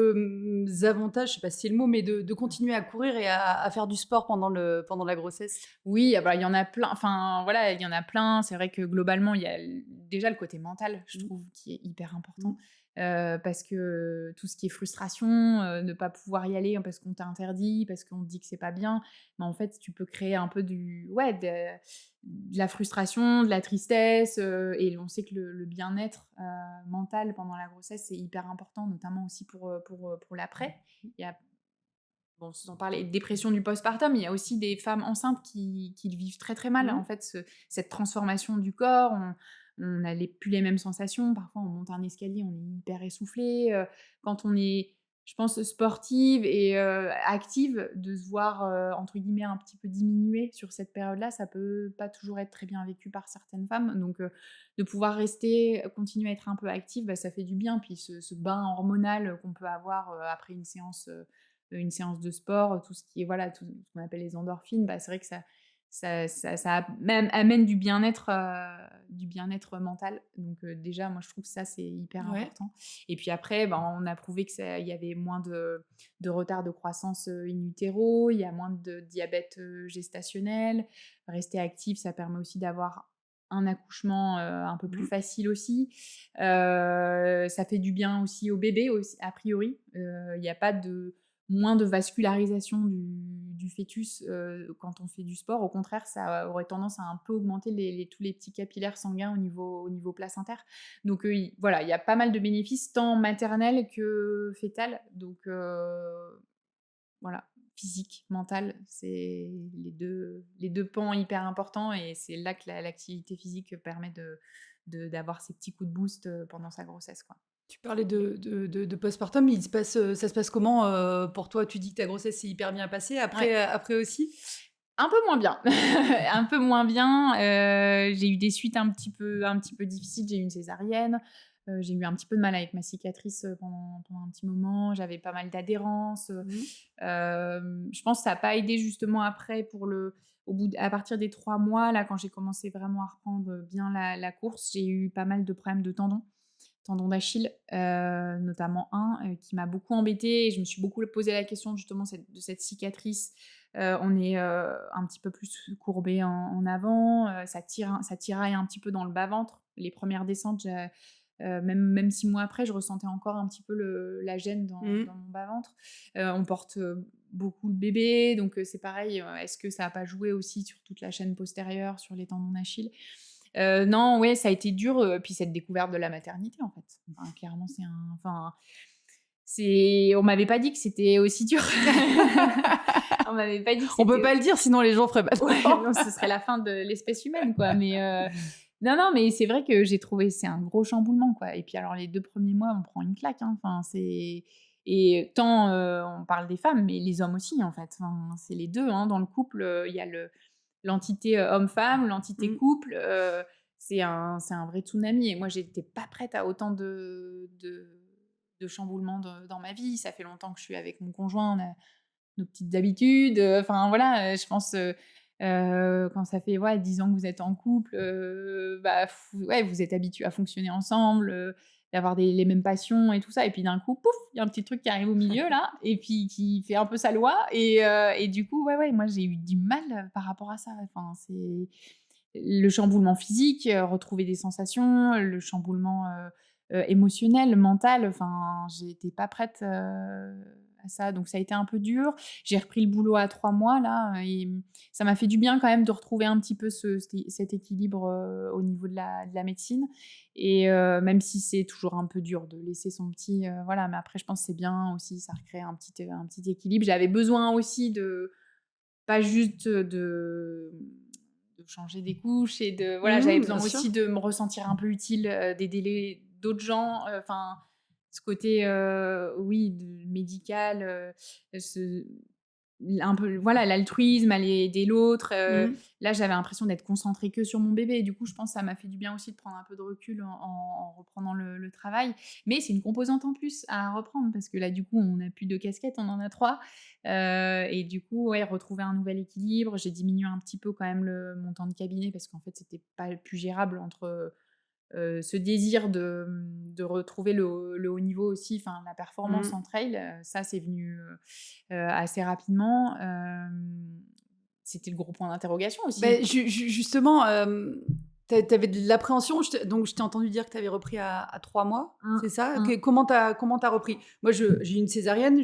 avantages, je sais pas si c'est le mot, mais de continuer à courir et à faire du sport pendant la grossesse? Oui, ah bah, il y en a plein, enfin, voilà, il y en a plein. C'est vrai que globalement, il y a déjà le côté mental, je Mmh. trouve, qui est hyper Mmh. important. Parce que tout ce qui est frustration, ne pas pouvoir y aller parce qu'on t'a interdit, parce qu'on te dit que c'est pas bien, mais en fait, tu peux créer un peu de la frustration, de la tristesse, et on sait que le bien-être, mental pendant la grossesse, c'est hyper important, notamment aussi pour l'après. Il y a Bon, sans parler de dépression du postpartum, il y a aussi des femmes enceintes qui le vivent très, très mal. Mmh. En fait, cette transformation du corps, on a plus les mêmes sensations. Parfois, on monte un escalier, on est hyper essoufflé. Quand on est, je pense, sportive et active, de se voir, entre guillemets, un petit peu diminuer sur cette période-là, ça peut pas toujours être très bien vécu par certaines femmes. Donc, de pouvoir rester, continuer à être un peu active, bah, ça fait du bien. Puis ce bain hormonal qu'on peut avoir après une séance de sport, tout ce qui est voilà, tout ce qu'on appelle les endorphines, bah, c'est vrai que ça même amène du bien-être, du bien-être mental. Donc déjà, moi, je trouve que ça, c'est hyper Ouais. important. Et puis après, on a prouvé qu'il y avait moins de retard de croissance in utero, il y a moins de diabète gestationnel. Rester actif, ça permet aussi d'avoir un accouchement un peu plus facile aussi. Ça fait du bien aussi au bébé, aussi, a priori. Il n'y a pas moins de vascularisation du fœtus quand on fait du sport. Au contraire, ça aurait tendance à un peu augmenter tous les petits capillaires sanguins au niveau placentaire. Donc voilà, il y a pas mal de bénéfices, tant maternels que fœtales. Donc voilà, physique, mental, c'est les deux pans hyper importants et c'est là que l'activité physique permet d'avoir ces petits coups de boost pendant sa grossesse, quoi. Tu parlais de postpartum, ça se passe comment pour toi? Tu dis que ta grossesse s'est hyper bien passée, Ouais. après aussi? Un peu moins bien. Un peu moins bien. J'ai eu des suites un petit peu difficiles. J'ai eu une césarienne. J'ai eu un petit peu de mal avec ma cicatrice pendant un petit moment. J'avais pas mal d'adhérence. Je pense que ça n'a pas aidé justement après à partir des 3 mois, là, quand j'ai commencé vraiment à reprendre bien la course, j'ai eu pas mal de problèmes de tendons d'Achille, notamment un qui m'a beaucoup embêtée et je me suis beaucoup posé la question justement de cette cicatrice. On est un petit peu plus courbé en avant, ça tiraille un petit peu dans le bas-ventre. Les premières descentes, même 6 mois après, je ressentais encore un petit peu la gêne dans mon bas-ventre. On porte beaucoup le bébé, donc c'est pareil, est-ce que ça n'a pas joué aussi sur toute la chaîne postérieure, sur les tendons d'Achille? Non, ouais, ça a été dur, puis cette découverte de la maternité, en fait. Enfin, clairement, on m'avait pas dit que c'était aussi dur. On m'avait pas dit que On peut c'était pas le dire, sinon les gens feraient pas ouais, d'accord. non, ce serait la fin de l'espèce humaine, quoi. Mais non, mais c'est vrai que j'ai trouvé c'est un gros chamboulement, quoi. Et puis alors les 2 premiers mois, on prend une claque, hein. Enfin, et tant on parle des femmes, mais les hommes aussi, en fait. Enfin, c'est les 2, hein. Dans le couple, il y a l'entité homme-femme, l'entité couple. C'est un vrai tsunami. Et moi, j'étais pas prête à autant de chamboulements dans ma vie. Ça fait longtemps que je suis avec mon conjoint. On a nos petites habitudes. Enfin, voilà, je pense, quand ça fait 10 ans que vous êtes en couple, ouais, vous êtes habitués à fonctionner ensemble, d'avoir les mêmes passions et tout ça. Et puis d'un coup, pouf, il y a un petit truc qui arrive au milieu, là, et puis qui fait un peu sa loi. Et du coup, ouais, moi, j'ai eu du mal par rapport à ça. Enfin, c'est le chamboulement physique, retrouver des sensations, le chamboulement émotionnel, mental. Enfin, j'étais pas prête à ça, donc ça a été un peu dur. J'ai repris le boulot à 3 mois là, et ça m'a fait du bien quand même de retrouver un petit peu cet équilibre au niveau de la médecine. Et même si c'est toujours un peu dur de laisser son petit, voilà, mais après je pense que c'est bien aussi, ça recrée un petit équilibre. J'avais besoin aussi de pas juste de changer des couches et voilà, j'avais besoin Bien sûr. aussi de me ressentir un peu utile, d'aider d'autres gens, enfin, ce côté, oui, médical, un peu, voilà, l'altruisme, aller aider l'autre. Là, j'avais l'impression d'être concentrée que sur mon bébé. Et du coup, je pense que ça m'a fait du bien aussi de prendre un peu de recul en reprenant le travail. Mais c'est une composante en plus à reprendre parce que là, du coup, on n'a plus 2 casquettes, on en a 3. Et du coup, ouais, retrouver un nouvel équilibre. J'ai diminué un petit peu quand même mon temps de cabinet parce qu'en fait, c'était pas plus gérable entre ce désir de retrouver le haut niveau aussi, enfin la performance en trail, ça c'est venu assez rapidement. C'était le gros point d'interrogation aussi. Beh, justement, tu avais de l'appréhension. Donc je t'ai entendu dire que tu avais repris à 3 mois, c'est ça? Comment tu as repris? Moi, j'ai eu une césarienne,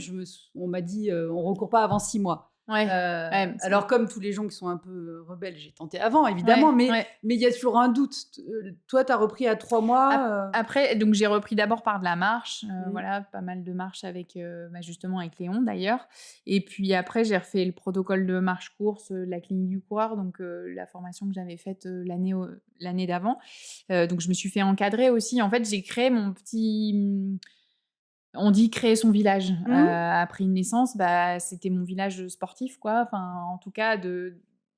on m'a dit, on recourt pas avant 6 mois. Ouais, Alors comme tous les gens qui sont un peu rebelles, j'ai tenté avant évidemment, mais il y a toujours un doute. Toi, tu as repris à 3 mois, Après, donc j'ai repris d'abord par de la marche, voilà, pas mal de marche avec, justement avec Léon d'ailleurs. Et puis après, j'ai refait le protocole de marche-course, la clinique du coureur, donc la formation que j'avais faite l'année d'avant. Donc je me suis fait encadrer aussi. En fait, j'ai créé mon petit, on dit créer son village. Après une naissance, c'était mon village sportif, quoi. Enfin, en tout cas,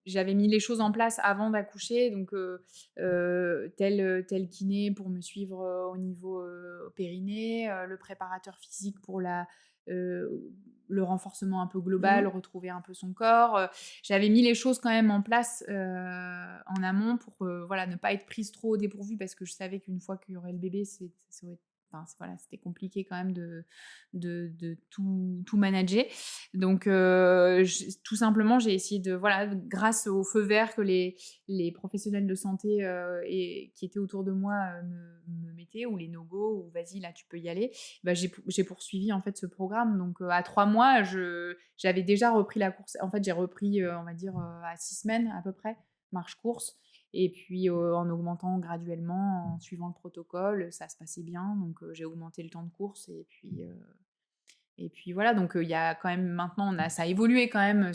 j'avais mis les choses en place avant d'accoucher, donc tel kiné pour me suivre au niveau périnée, le préparateur physique pour le renforcement un peu global, Mmh. retrouver un peu son corps. J'avais mis les choses quand même en place en amont pour voilà, ne pas être prise trop au dépourvu parce que je savais qu'une fois qu'il y aurait le bébé, ça aurait enfin, voilà, c'était compliqué quand même de tout manager. Donc, tout simplement, j'ai essayé de, voilà, grâce au feu vert que les professionnels de santé et qui étaient autour de moi me mettaient, ou les no-go, ou vas-y, là, tu peux y aller, bah, j'ai poursuivi en fait ce programme. Donc, à 3 mois, j'avais déjà repris la course. En fait, j'ai repris, on va dire, à 6 semaines à peu près, marche-course. Et puis, en augmentant graduellement, en suivant le protocole, ça se passait bien. Donc, j'ai augmenté le temps de course. Et puis voilà, donc il y a quand même maintenant, ça a évolué quand même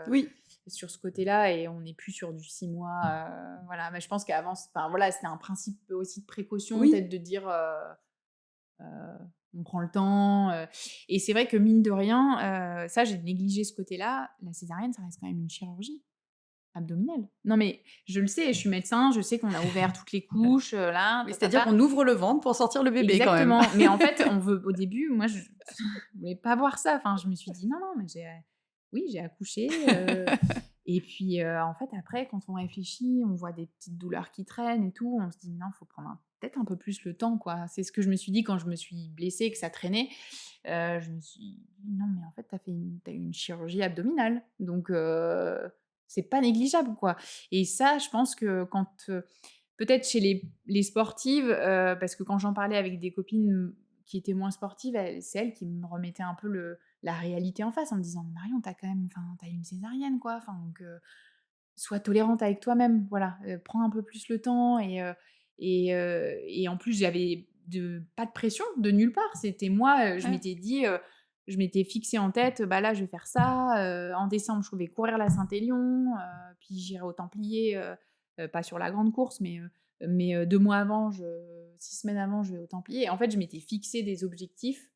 Oui. sur ce côté-là, et on n'est plus sur du 6 mois. Voilà, mais je pense qu'avant, enfin voilà, c'était un principe aussi de précaution, Oui. peut-être de dire euh, on prend le temps. Et c'est vrai que mine de rien, ça j'ai négligé ce côté-là. La césarienne, ça reste quand même une chirurgie abdominale. Non mais je le sais, je suis médecin, je sais qu'on a ouvert toutes les couches, là, Oui, c'est-à-dire tatata. qu'on ouvre le ventre pour sortir le bébé quand même. Exactement, mais en fait, on veut au début, moi, je voulais pas voir ça. Enfin, je me suis dit: «Non, non, mais oui, j'ai accouché», et puis, en fait, après, quand on réfléchit, on voit des petites douleurs qui traînent et tout, on se dit: «Non, faut prendre peut-être un peu plus le temps, quoi». C'est ce que je me suis dit quand je me suis blessée et que ça traînait. Je me suis dit: «Non, mais en fait, tu eu une chirurgie abdominale, donc c'est pas négligeable, quoi». Et ça, je pense que quand, peut-être chez les sportives, parce que quand j'en parlais avec des copines qui étaient moins sportives, c'est elles qui me remettaient un peu la réalité en face en me disant: «Marion, t'as quand même, enfin, tu eu une césarienne, quoi, enfin, donc sois tolérante avec toi-même, voilà, prends un peu plus le temps». Et en plus, j'avais pas de pression de nulle part. C'était moi, je Ouais. m'étais dit, je m'étais fixée en tête: «Bah, là, je vais faire ça, en décembre, je vais courir la Saint-Élion, puis j'irai aux Templiers», pas sur la grande course, mais 2 mois avant, 6 semaines avant, je vais aux Templiers. Et en fait, je m'étais fixé des objectifs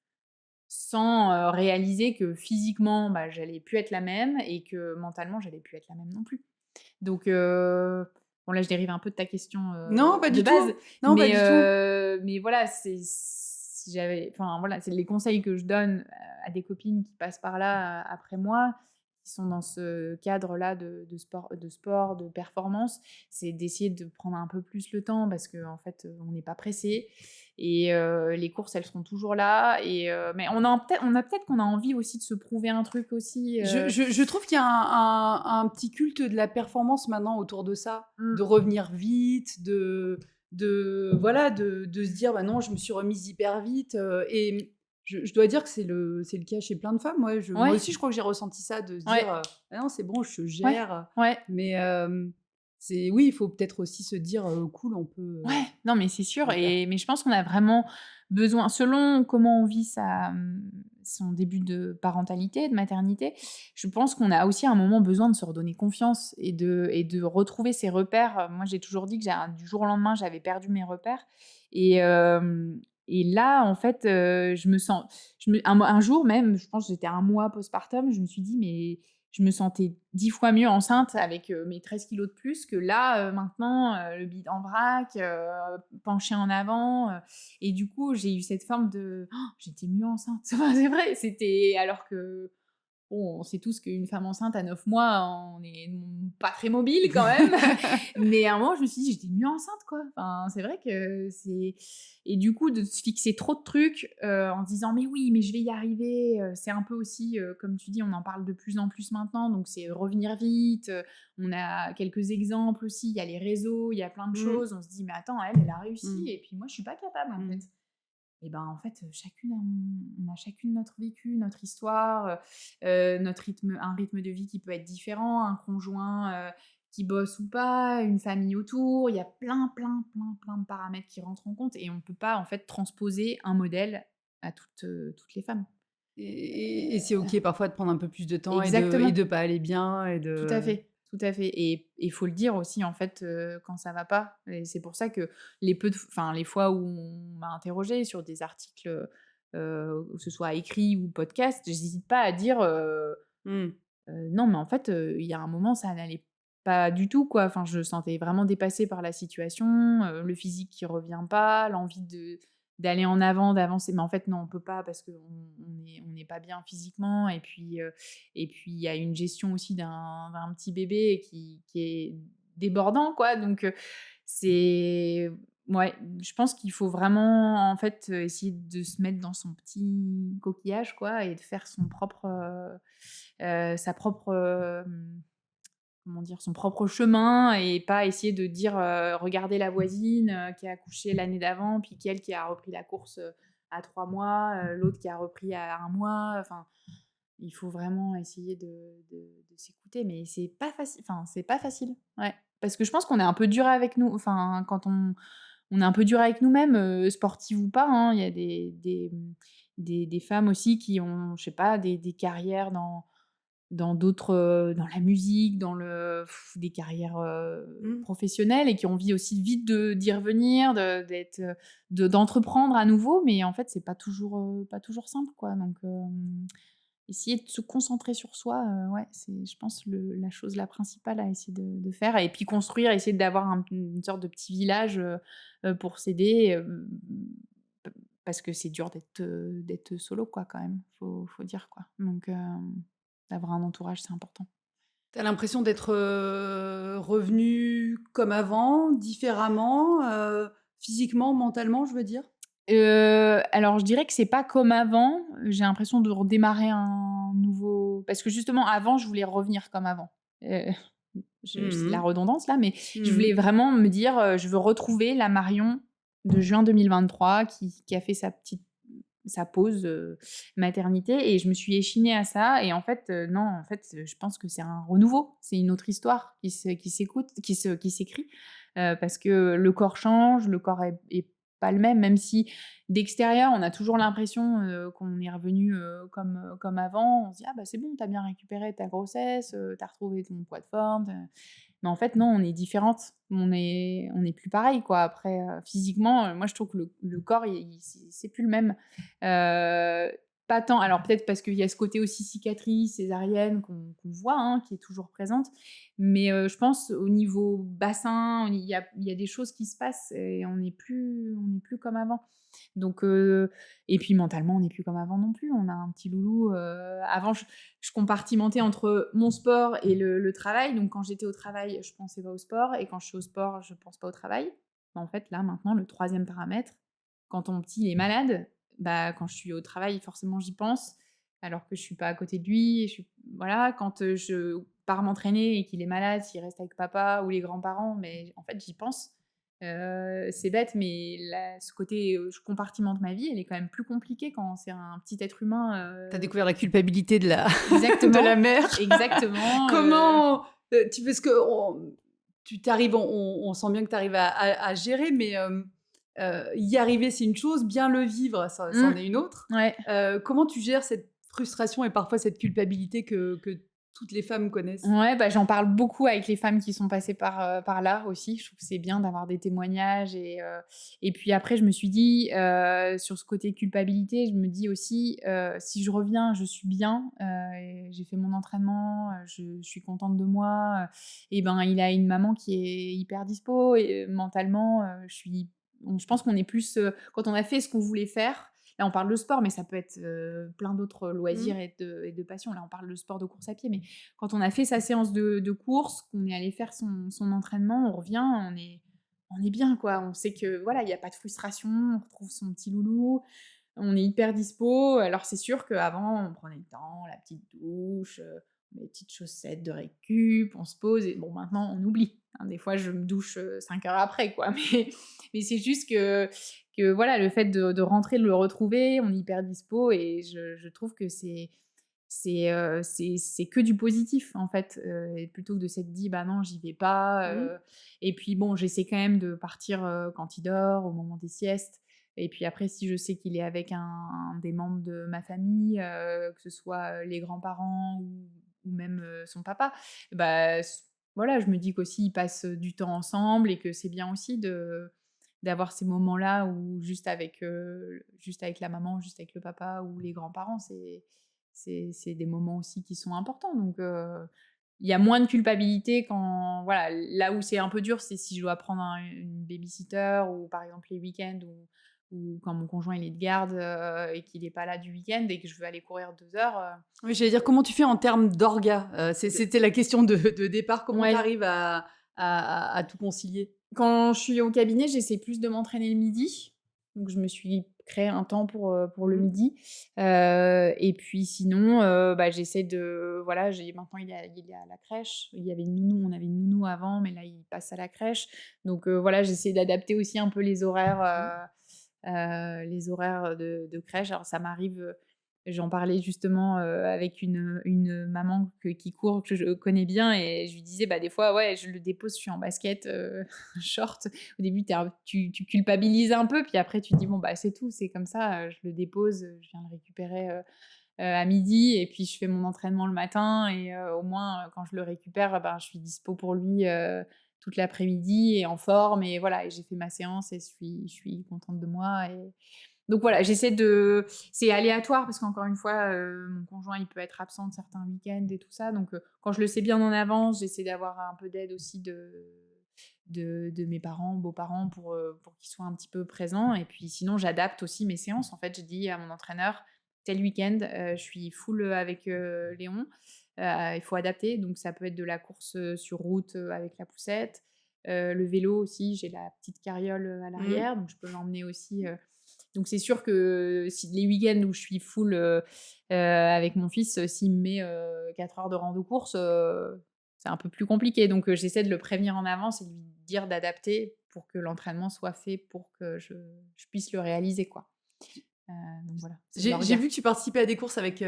sans réaliser que physiquement, bah, j'allais plus être la même, et que mentalement, j'allais plus être la même non plus. Donc, bon, là, je dérive un peu de ta question Non, pas de du base, tout. Non, pas du tout. mais voilà, si j'avais, enfin voilà, c'est les conseils que je donne à des copines qui passent par là après moi, qui sont dans ce cadre-là de sport, de performance, c'est d'essayer de prendre un peu plus le temps, parce qu'en fait, on n'est pas pressé, et les courses, elles seront toujours là, mais on a peut-être qu'on a envie aussi de se prouver un truc aussi. Je trouve qu'il y a un petit culte de la performance maintenant autour de ça, Mmh. de revenir vite, voilà, de se dire: «Bah non, je me suis remise hyper vite», et je dois dire que c'est le cas chez plein de femmes. Ouais, moi Ouais, aussi, je crois que j'ai ressenti ça, de se ouais, dire: «Ah non, c'est bon, je ouais, gère», ouais. mais oui, il faut peut-être aussi se dire: «Cool, on peut, Ouais, non, mais c'est sûr, le faire». mais je pense qu'on a vraiment besoin, selon comment on vit son début de parentalité, de maternité, je pense qu'on a aussi à un moment besoin de se redonner confiance et de retrouver ses repères. Moi, j'ai toujours dit que du jour au lendemain, j'avais perdu mes repères, et là, en fait, je me sens un jour même, je pense que j'étais 1 mois postpartum, je me suis dit: «Mais je me sentais 10 fois mieux enceinte avec, mes 13 kilos de plus que là, maintenant, le bide en vrac, penché en avant», et du coup, j'ai eu cette forme de: «Oh, j'étais mieux enceinte». Enfin, c'est vrai, c'était alors que, bon, on sait tous qu'une femme enceinte à 9 mois, on est pas très mobile quand même. Mais à un moment, je me suis dit: «J'étais mieux enceinte, quoi». Enfin, c'est vrai que c'est et du coup, de se fixer trop de trucs, en se disant: «Mais oui, mais je vais y arriver», c'est un peu aussi, comme tu dis, on en parle de plus en plus maintenant, donc c'est revenir vite, on a quelques exemples aussi, il y a les réseaux, il y a plein de Mmh. choses. On se dit: «Mais attends, elle a réussi Mmh. et puis moi, je suis pas capable, en fait». Mmh. Et ben, en fait, chacune on a chacune notre vécu, notre histoire, notre rythme un rythme de vie qui peut être différent, un conjoint, qui bosse ou pas, une famille autour. Il y a plein, plein, plein, plein de paramètres qui rentrent en compte, et on peut pas, en fait, transposer un modèle à toutes les femmes. Et c'est OK parfois de prendre un peu plus de temps et Exactement. de pas aller bien et Tout à de fait, tout à fait, et il faut le dire aussi, en fait, quand ça va pas, et c'est pour ça que les fois où on m'a interrogée sur des articles, que ce soit écrit ou podcast, j'hésite pas à dire, mmh. non, mais en fait, il y a un moment, ça n'allait pas du tout, quoi. Enfin, je me sentais vraiment dépassée par la situation, le physique qui revient pas, l'envie d'aller en avant, d'avancer. Mais en fait, non, on peut pas parce qu'on n'est pas bien physiquement et puis il y a une gestion aussi d'un petit bébé qui est débordant, quoi. Donc c'est ouais, je pense qu'il faut vraiment, en fait, essayer de se mettre dans son petit coquillage, quoi et de faire son propre, sa propre, comment dire? Son propre chemin et pas essayer de dire, «Regardez la voisine, qui a accouché l'année d'avant, puis qui a repris la course, à 3 mois, l'autre qui a repris à 1 mois». Enfin, il faut vraiment essayer de s'écouter, mais c'est pas facile, ouais. Parce que je pense qu'on est un peu dur avec nous, enfin, quand on est un peu dur avec nous-mêmes, sportives ou pas, hein. Il y a des femmes aussi qui ont, je sais pas, des carrières dans d'autres, dans la musique, dans des carrières, Mmh. professionnelles et qui ont envie aussi vite d'y revenir, d'entreprendre à nouveau, mais en fait, c'est pas toujours simple, quoi, donc essayer de se concentrer sur soi, ouais, c'est je pense la chose la principale à essayer de faire et puis construire, essayer d'avoir une sorte de petit village, pour s'aider, p parce que c'est dur d'être solo, quoi, quand même, faut dire, quoi, donc d'avoir un entourage, c'est important. Tu l'impression d'être, revenue comme avant, différemment, physiquement, mentalement, je veux dire? Alors je dirais que c'est pas comme avant, j'ai l'impression de redémarrer un nouveau parce que justement avant, je voulais revenir comme avant. Heu, c'est la Mmh. redondance là, mais je Mmh. voulais vraiment me dire, je veux retrouver la Marion de juin 2023 qui a fait sa pause, maternité et je me suis échinée à ça et en fait, non, en fait, je pense que c'est un renouveau. C'est une autre histoire qui s'écoute, qui s'écrit, parce que le corps change, le corps est pas le même, même si d'extérieur, on a toujours l'impression, qu'on est revenu, comme avant. On se dit: «Ah bah, c'est bon, tu as bien récupéré ta grossesse, tu as retrouvé ton poids de forme, mais en fait, non, on est différentes. On est plus pareil, quoi. Après, physiquement, moi, je trouve que le corps, c'est plus le même. Pas tant alors peut-être parce qu'il y a ce côté aussi cicatrice, césarienne qu'on voit, hein, qui est toujours présente. Mais, je pense au niveau bassin, il y a des choses qui se passent et on n'est plus comme avant. Donc, et puis mentalement, on n'est plus comme avant non plus. On a un petit loulou, avant je compartimentais entre mon sport et le travail. Donc quand j'étais au travail, je pensais pas au sport et quand je suis au sport, je pense pas au travail. Bah, en fait, là, maintenant, le troisième paramètre, quand ton petit il est malade, bah, quand je suis au travail, forcément, j'y pense, alors que je suis pas à côté de lui et voilà, quand, je pars m'entraîner et qu'il est malade, s'il reste avec papa ou les grands-parents, mais en fait, j'y pense. C'est bête, mais ce côté, je compartimente ma vie, elle est quand même plus compliquée quand c'est un petit être humain, Tu as découvert la culpabilité de la de la exactement, mère. exactement, Comment, tu parce qu'on tu t'arrives on sent bien que tu arrives à gérer, mais y arriver, c'est une chose, bien le vivre, ça c'en mmh, est une autre. ouais. Comment tu gères cette frustration et parfois cette culpabilité que toutes les femmes connaissent? Ouais, bah, j'en parle beaucoup avec les femmes qui sont passées par là aussi. Je trouve que c'est bien d'avoir des témoignages et puis après je me suis dit, sur ce côté culpabilité, je me dis aussi, si je reviens, je suis bien, et j'ai fait mon entraînement, je suis contente de moi, et ben, il a une maman qui est hyper dispo et mentalement, je pense qu'on est plus, quand on a fait ce qu'on voulait faire, là on parle de sport, mais ça peut être, plein d'autres loisirs Mmh. et de passions. Là on parle de sport de course à pied, mais quand on a fait sa séance de course, qu'on est allé faire son entraînement, on revient, on est bien, quoi. On sait que, voilà, il y a pas de frustration, on retrouve son petit loulou, on est hyper dispo. Alors c'est sûr qu'avant, on prenait le temps, la petite douche, les petites chaussettes de récup, on se pose et bon, maintenant, on oublie, hein. Des fois, je me douche, 5 heures après, quoi, mais c'est juste que voilà, le fait de rentrer, de le retrouver, on est hyper dispo et je trouve que c'est que du positif, en fait, et plutôt que de s'être dit: «Bah non, j'y vais pas», Mmh. et puis bon, j'essaie quand même de partir, quand il dort, au moment des siestes et puis après si je sais qu'il est avec un des membres de ma famille, que ce soit, les grands-parents ou même, son papa, bah, voilà, je me dis qu'aussi ils passent, du temps ensemble et que c'est bien aussi d'avoir ces moments-là où juste avec la maman, juste avec le papa ou les grands-parents, c'est des moments aussi qui sont importants. Donc, il y a moins de culpabilité quand voilà, là où c'est un peu dur, c'est si je dois prendre une baby-sitter ou par exemple les week-ends ou quand mon conjoint il est de garde et qu'il n'est pas là du week-end et que je veux aller courir 2 heures. Oui, j'allais dire, comment tu fais en termes d'orga? C'était la question de départ. Comment tu Ouais. arrives à tout concilier? Quand je suis au cabinet, j'essaie plus de m'entraîner le midi. Donc je me suis créé un temps pour le Mmh. midi. Et puis sinon, bah, j'essaie de voilà, maintenant il est à la crèche. Il y avait une nounou, on avait une nounou avant, mais là il passe à la crèche. Donc voilà, j'essaie d'adapter aussi un peu Mmh. les horaires de crèche. Alors ça m'arrive, j'en parlais justement, avec une maman qui court, que je connais bien et je lui disais, bah, des fois, ouais, je le dépose, je suis en basket, short. Au début, tu culpabilises un peu, puis après tu te dis: «Bon, bah, c'est tout, c'est comme ça, je le dépose, je viens le récupérer, à midi et puis je fais mon entraînement le matin et au moins, quand je le récupère, ben, je suis dispo pour lui, toute l'après-midi et en forme et voilà et j'ai fait ma séance et je suis contente de moi et donc voilà, c'est aléatoire parce qu'encore une fois, mon conjoint, il peut être absent de certains week-ends et tout ça donc quand je le sais bien en avance, j'essaie d'avoir un peu d'aide aussi de mes parents, beaux-parents pour qu'ils soient un petit peu présents et puis sinon j'adapte aussi mes séances. En fait, je dis à mon entraîneur: «Tel week-end, je suis full, avec, Léon, il faut adapter». Donc ça peut être de la course, sur route, avec la poussette, le vélo aussi, j'ai la petite carriole, à Mmh. l'arrière, donc je peux l'emmener aussi, donc c'est sûr que si les week-ends où je suis full, avec mon fils, s'il me met, 4 heures de rando course, c'est un peu plus compliqué. Donc j'essaie de le prévenir en avance et de lui dire d'adapter pour que l'entraînement soit fait pour que je puisse le réaliser, quoi. Heu, donc voilà, c'est de J'ai l'orga. vu que tu participais à des courses avec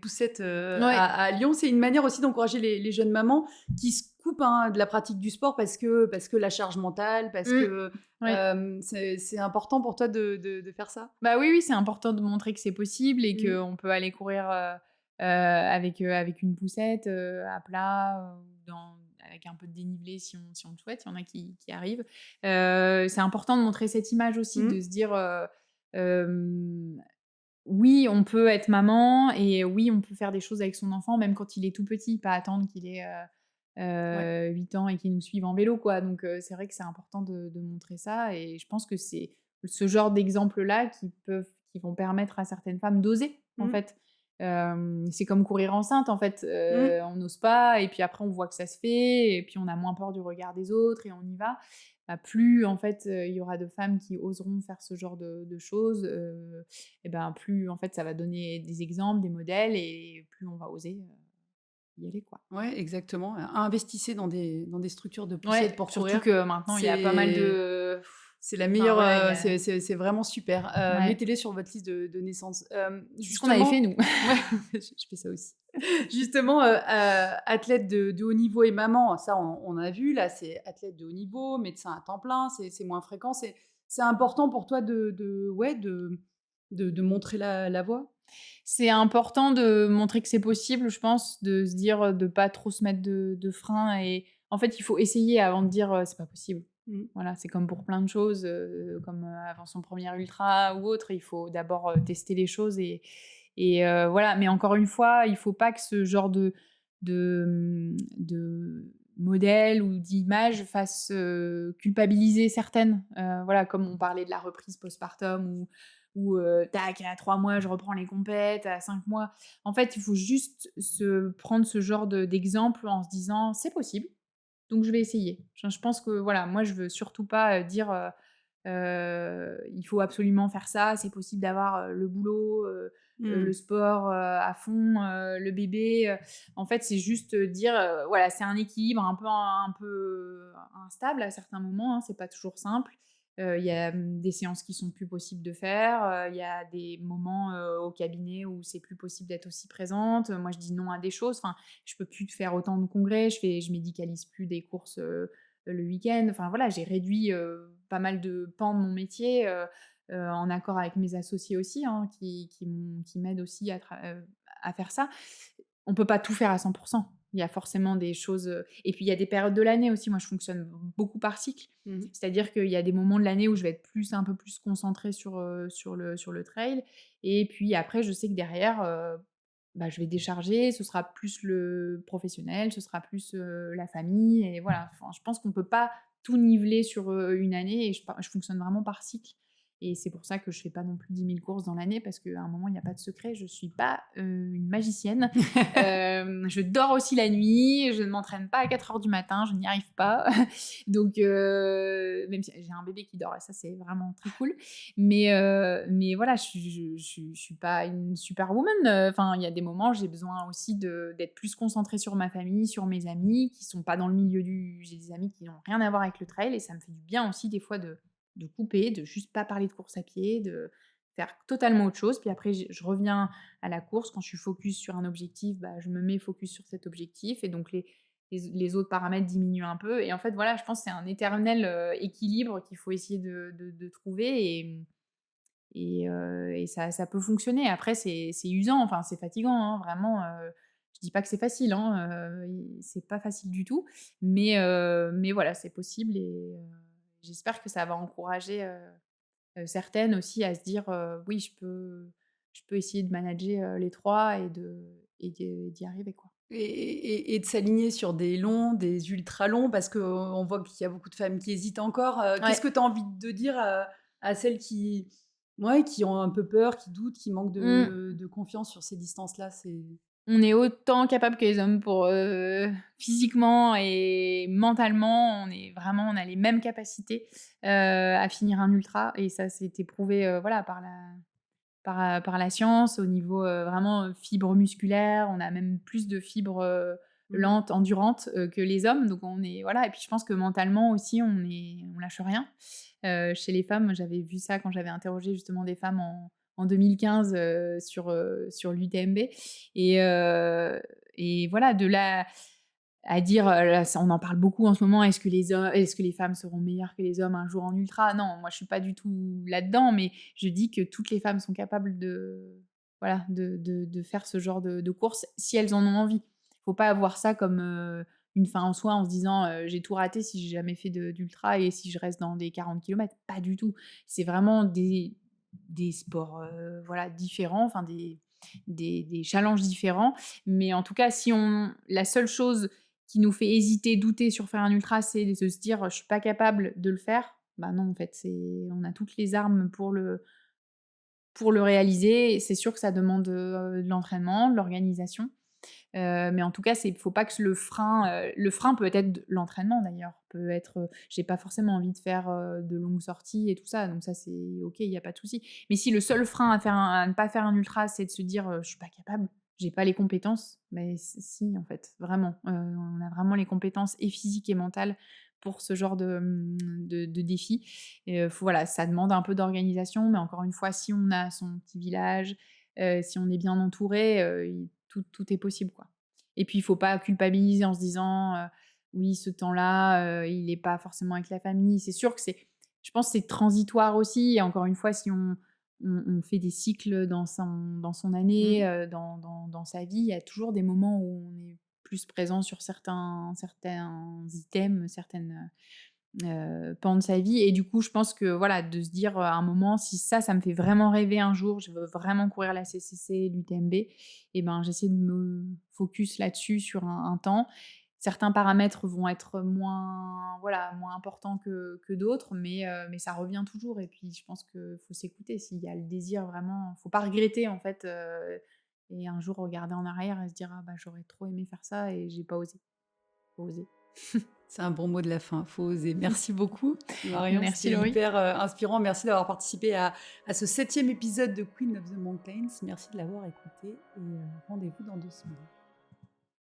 Poussette, Ouais. à Lyon. C'est une manière aussi d'encourager les jeunes mamans qui se coupent, hein, de la pratique du sport parce que la charge mentale, parce Mmh. que, Ouais. c'est important pour toi de faire ça? Bah, oui, oui, c'est important de montrer que c'est possible et Mmh. qu'on peut aller courir, avec une poussette, à plat, avec un peu de dénivelé si on le souhaite, il y en a qui arrivent. C'est important de montrer cette image aussi, Mmh. de se dire, hem: «Oui, on peut être maman et oui, on peut faire des choses avec son enfant même quand il est tout petit», pas attendre qu'il ait, Ouais. 8 ans et qu'il nous suive en vélo, quoi. Donc c'est vrai que c'est important de montrer ça et je pense que c'est ce genre d'exemples-là qui vont permettre à certaines femmes d'oser, en Mmh. fait. C'est comme courir enceinte, en fait, Mmh. on n'ose pas et puis après on voit que ça se fait et puis on a moins peur du regard des autres et on y va. Bah, plus en fait, il y aura de femmes qui oseront faire ce genre de choses, et ben, plus en fait ça va donner des exemples, des modèles et plus on va oser, y aller, quoi. Ouais, exactement. Investissez dans des structures de poussettes Ouais, pour surtout courir. que maintenant il y a pas mal C'est de c'est la enfin meilleure, voilà, il y a c'est vraiment super. ouais, Mettez-les sur votre liste de naissance. c'est ce qu'on avait fait Justement nous. ouais, je fais ça aussi. Justement, athlète de haut niveau et maman, ça on a vu, là, c'est athlète de haut niveau, médecin à temps plein, c'est moins fréquent. C'est important pour toi de montrer la voie? C'est important de montrer que c'est possible, je pense, de se dire, de pas trop se mettre de frein et en fait, il faut essayer avant de dire, «C'est pas possible». Mmh. Voilà, c'est comme pour plein de choses, comme, avant son premier ultra ou autre, il faut d'abord, tester les choses et voilà. Mais encore une fois, il faut pas que ce genre de modèle ou d'image fasse, culpabiliser certaines. Voilà, comme on parlait de la reprise postpartum ou tac, à 3 mois, je reprends les compètes, à 5 mois. En fait, il faut juste se prendre ce genre d'exemple en se disant: «C'est possible, donc je vais essayer». Je pense que voilà, moi, je veux surtout pas, dire, «Il faut absolument faire ça, c'est possible d'avoir, le boulot, le Mmh. sport, à fond, le bébé», en fait, c'est juste, dire, voilà, c'est un équilibre un peu instable à certains moments, hein, c'est pas toujours simple. Il y a, des séances qui sont plus possibles de faire, il y a des moments, au cabinet où c'est plus possible d'être aussi présente. Moi, je dis non à des choses, enfin, je peux plus faire autant de congrès, je médicalise plus des courses, le week-end. Enfin voilà, j'ai réduit, pas mal de pans de mon métier, en accord avec mes associés aussi, hein, qui m'aident aussi à faire ça. On peut pas tout faire à 100. Il y a forcément des choses, et puis il y a des périodes de l'année aussi. Moi, je fonctionne beaucoup par cycle. Mmh. C'est-à-dire qu'il y a des moments de l'année où je vais être un peu plus concentrée sur le trail et puis après je sais que derrière, bah, je vais décharger, ce sera plus le professionnel, ce sera plus, la famille et voilà. Enfin, je pense qu'on peut pas tout niveler sur, une année et je fonctionne vraiment par cycle et c'est pour ça que je fais pas non plus 10 000 courses dans l'année parce qu'à un moment, il n'y a pas de secret. Je suis pas, une magicienne. Je dors aussi la nuit, je ne m'entraîne pas à 4 heures du matin, je n'y arrive pas. Donc même si j'ai un bébé qui dort et ça, c'est vraiment très cool. Mais voilà, je suis pas une superwoman. Enfin, il y a des moments, j'ai besoin aussi d'être plus concentrée sur ma famille, sur mes amis qui sont pas dans le milieu du. J'ai des amis qui n'ont rien à voir avec le trail et ça me fait du bien aussi des fois de couper, de juste pas parler de course à pied, de faire totalement autre chose. Puis après, je reviens à la course. Quand je suis focus sur un objectif, bah, je me mets focus sur cet objectif et donc les autres paramètres diminuent un peu. Et en fait, voilà, je pense que c'est un éternel équilibre qu'il faut essayer de trouver et ça peut fonctionner. Après, c'est usant, enfin, c'est fatigant, hein, vraiment. Je dis pas que c'est facile, hein, c'est pas facile du tout, mais voilà, c'est possible et j'espère que ça va encourager certaines aussi à se dire oui, je peux essayer de manager les trois d'y arriver, quoi. Et de s'aligner sur des longs, des ultra longs, parce qu'on voit qu'il y a beaucoup de femmes qui hésitent encore. Qu'est-ce Ouais. que tu as envie de dire à celles qui ont un peu peur, qui doutent, qui manquent Mmh. de confiance sur ces distances-là? On est autant capables que les hommes pour, physiquement et mentalement, on a les mêmes capacités, à finir un ultra et ça s'est prouvé, voilà, par la science au niveau, vraiment, fibres musculaires. On a même plus de fibres, Mmh. lentes, endurantes, que les hommes donc on est voilà et puis je pense que mentalement aussi on lâche rien. Chez les femmes, j'avais vu ça quand j'avais interrogé justement des femmes en 2015, sur l'UTMB et voilà de là à dire, là ça on en parle beaucoup en ce moment, est-ce que les femmes seront meilleures que les hommes un jour en ultra? Non, moi je suis pas du tout là-dedans, mais je dis que toutes les femmes sont capables de voilà, de faire ce genre de course si elles en ont envie. Faut pas voir ça comme, une fin en soi en se disant, «J'ai tout raté si j'ai jamais fait d'ultra et si je reste dans des 40 kilomètres». Pas du tout. C'est vraiment des sports, voilà différents, enfin des challenges différents, mais en tout cas si on la seule chose qui nous fait hésiter, douter sur faire un ultra, c'est de se dire: «Je suis pas capable de le faire». Bah non, en fait, on a toutes les armes pour le réaliser. C'est sûr que ça demande, de l'entraînement, de l'organisation, mais en tout cas, faut pas que le frein peut être l'entraînement d'ailleurs, peut être, j'ai pas forcément envie de faire, de longues sorties et tout ça, donc ça c'est OK, il y a pas de souci. Mais si le seul frein à ne pas faire un ultra, c'est de se dire, «Je suis pas capable, j'ai pas les compétences», mais si en fait, vraiment, on a vraiment les compétences et physiques et mentales pour ce genre de défi et voilà, ça demande un peu d'organisation, mais encore une fois, si on a son petit village, si on est bien entouré, tout est possible, quoi. Et puis il faut pas culpabiliser en se disant, «Oui, ce temps-là, il est pas forcément avec la famille». C'est sûr que je pense que c'est transitoire aussi et encore une fois, si on fait des cycles dans son année, Mmh. dans sa vie, il y a toujours des moments où on est plus présent sur certains items, certaines, pans de sa vie et du coup, je pense que voilà, de se dire, à un moment: «Si ça me fait vraiment rêver un jour, je veux vraiment courir la CCC, l'UTMB» et ben, j'essaie de me focus là-dessus sur un temps. Certains paramètres vont être moins, voilà, moins importants que d'autres, mais ça revient toujours et puis je pense qu'il faut s'écouter. S'il y a le désir vraiment faut pas regretter en fait, et un jour regarder en arrière et se dire: «Ah bah, j'aurais trop aimé faire ça et j'ai pas osé». Faut oser. C'est un bon mot de la fin, faut oser. Merci beaucoup Marion, Merci c'était Laurie. hyper, inspirant. Merci d'avoir participé à ce 7e épisode de Queen of the Mountains. Merci de l'avoir écouté et rendez-vous dans 2 semaines.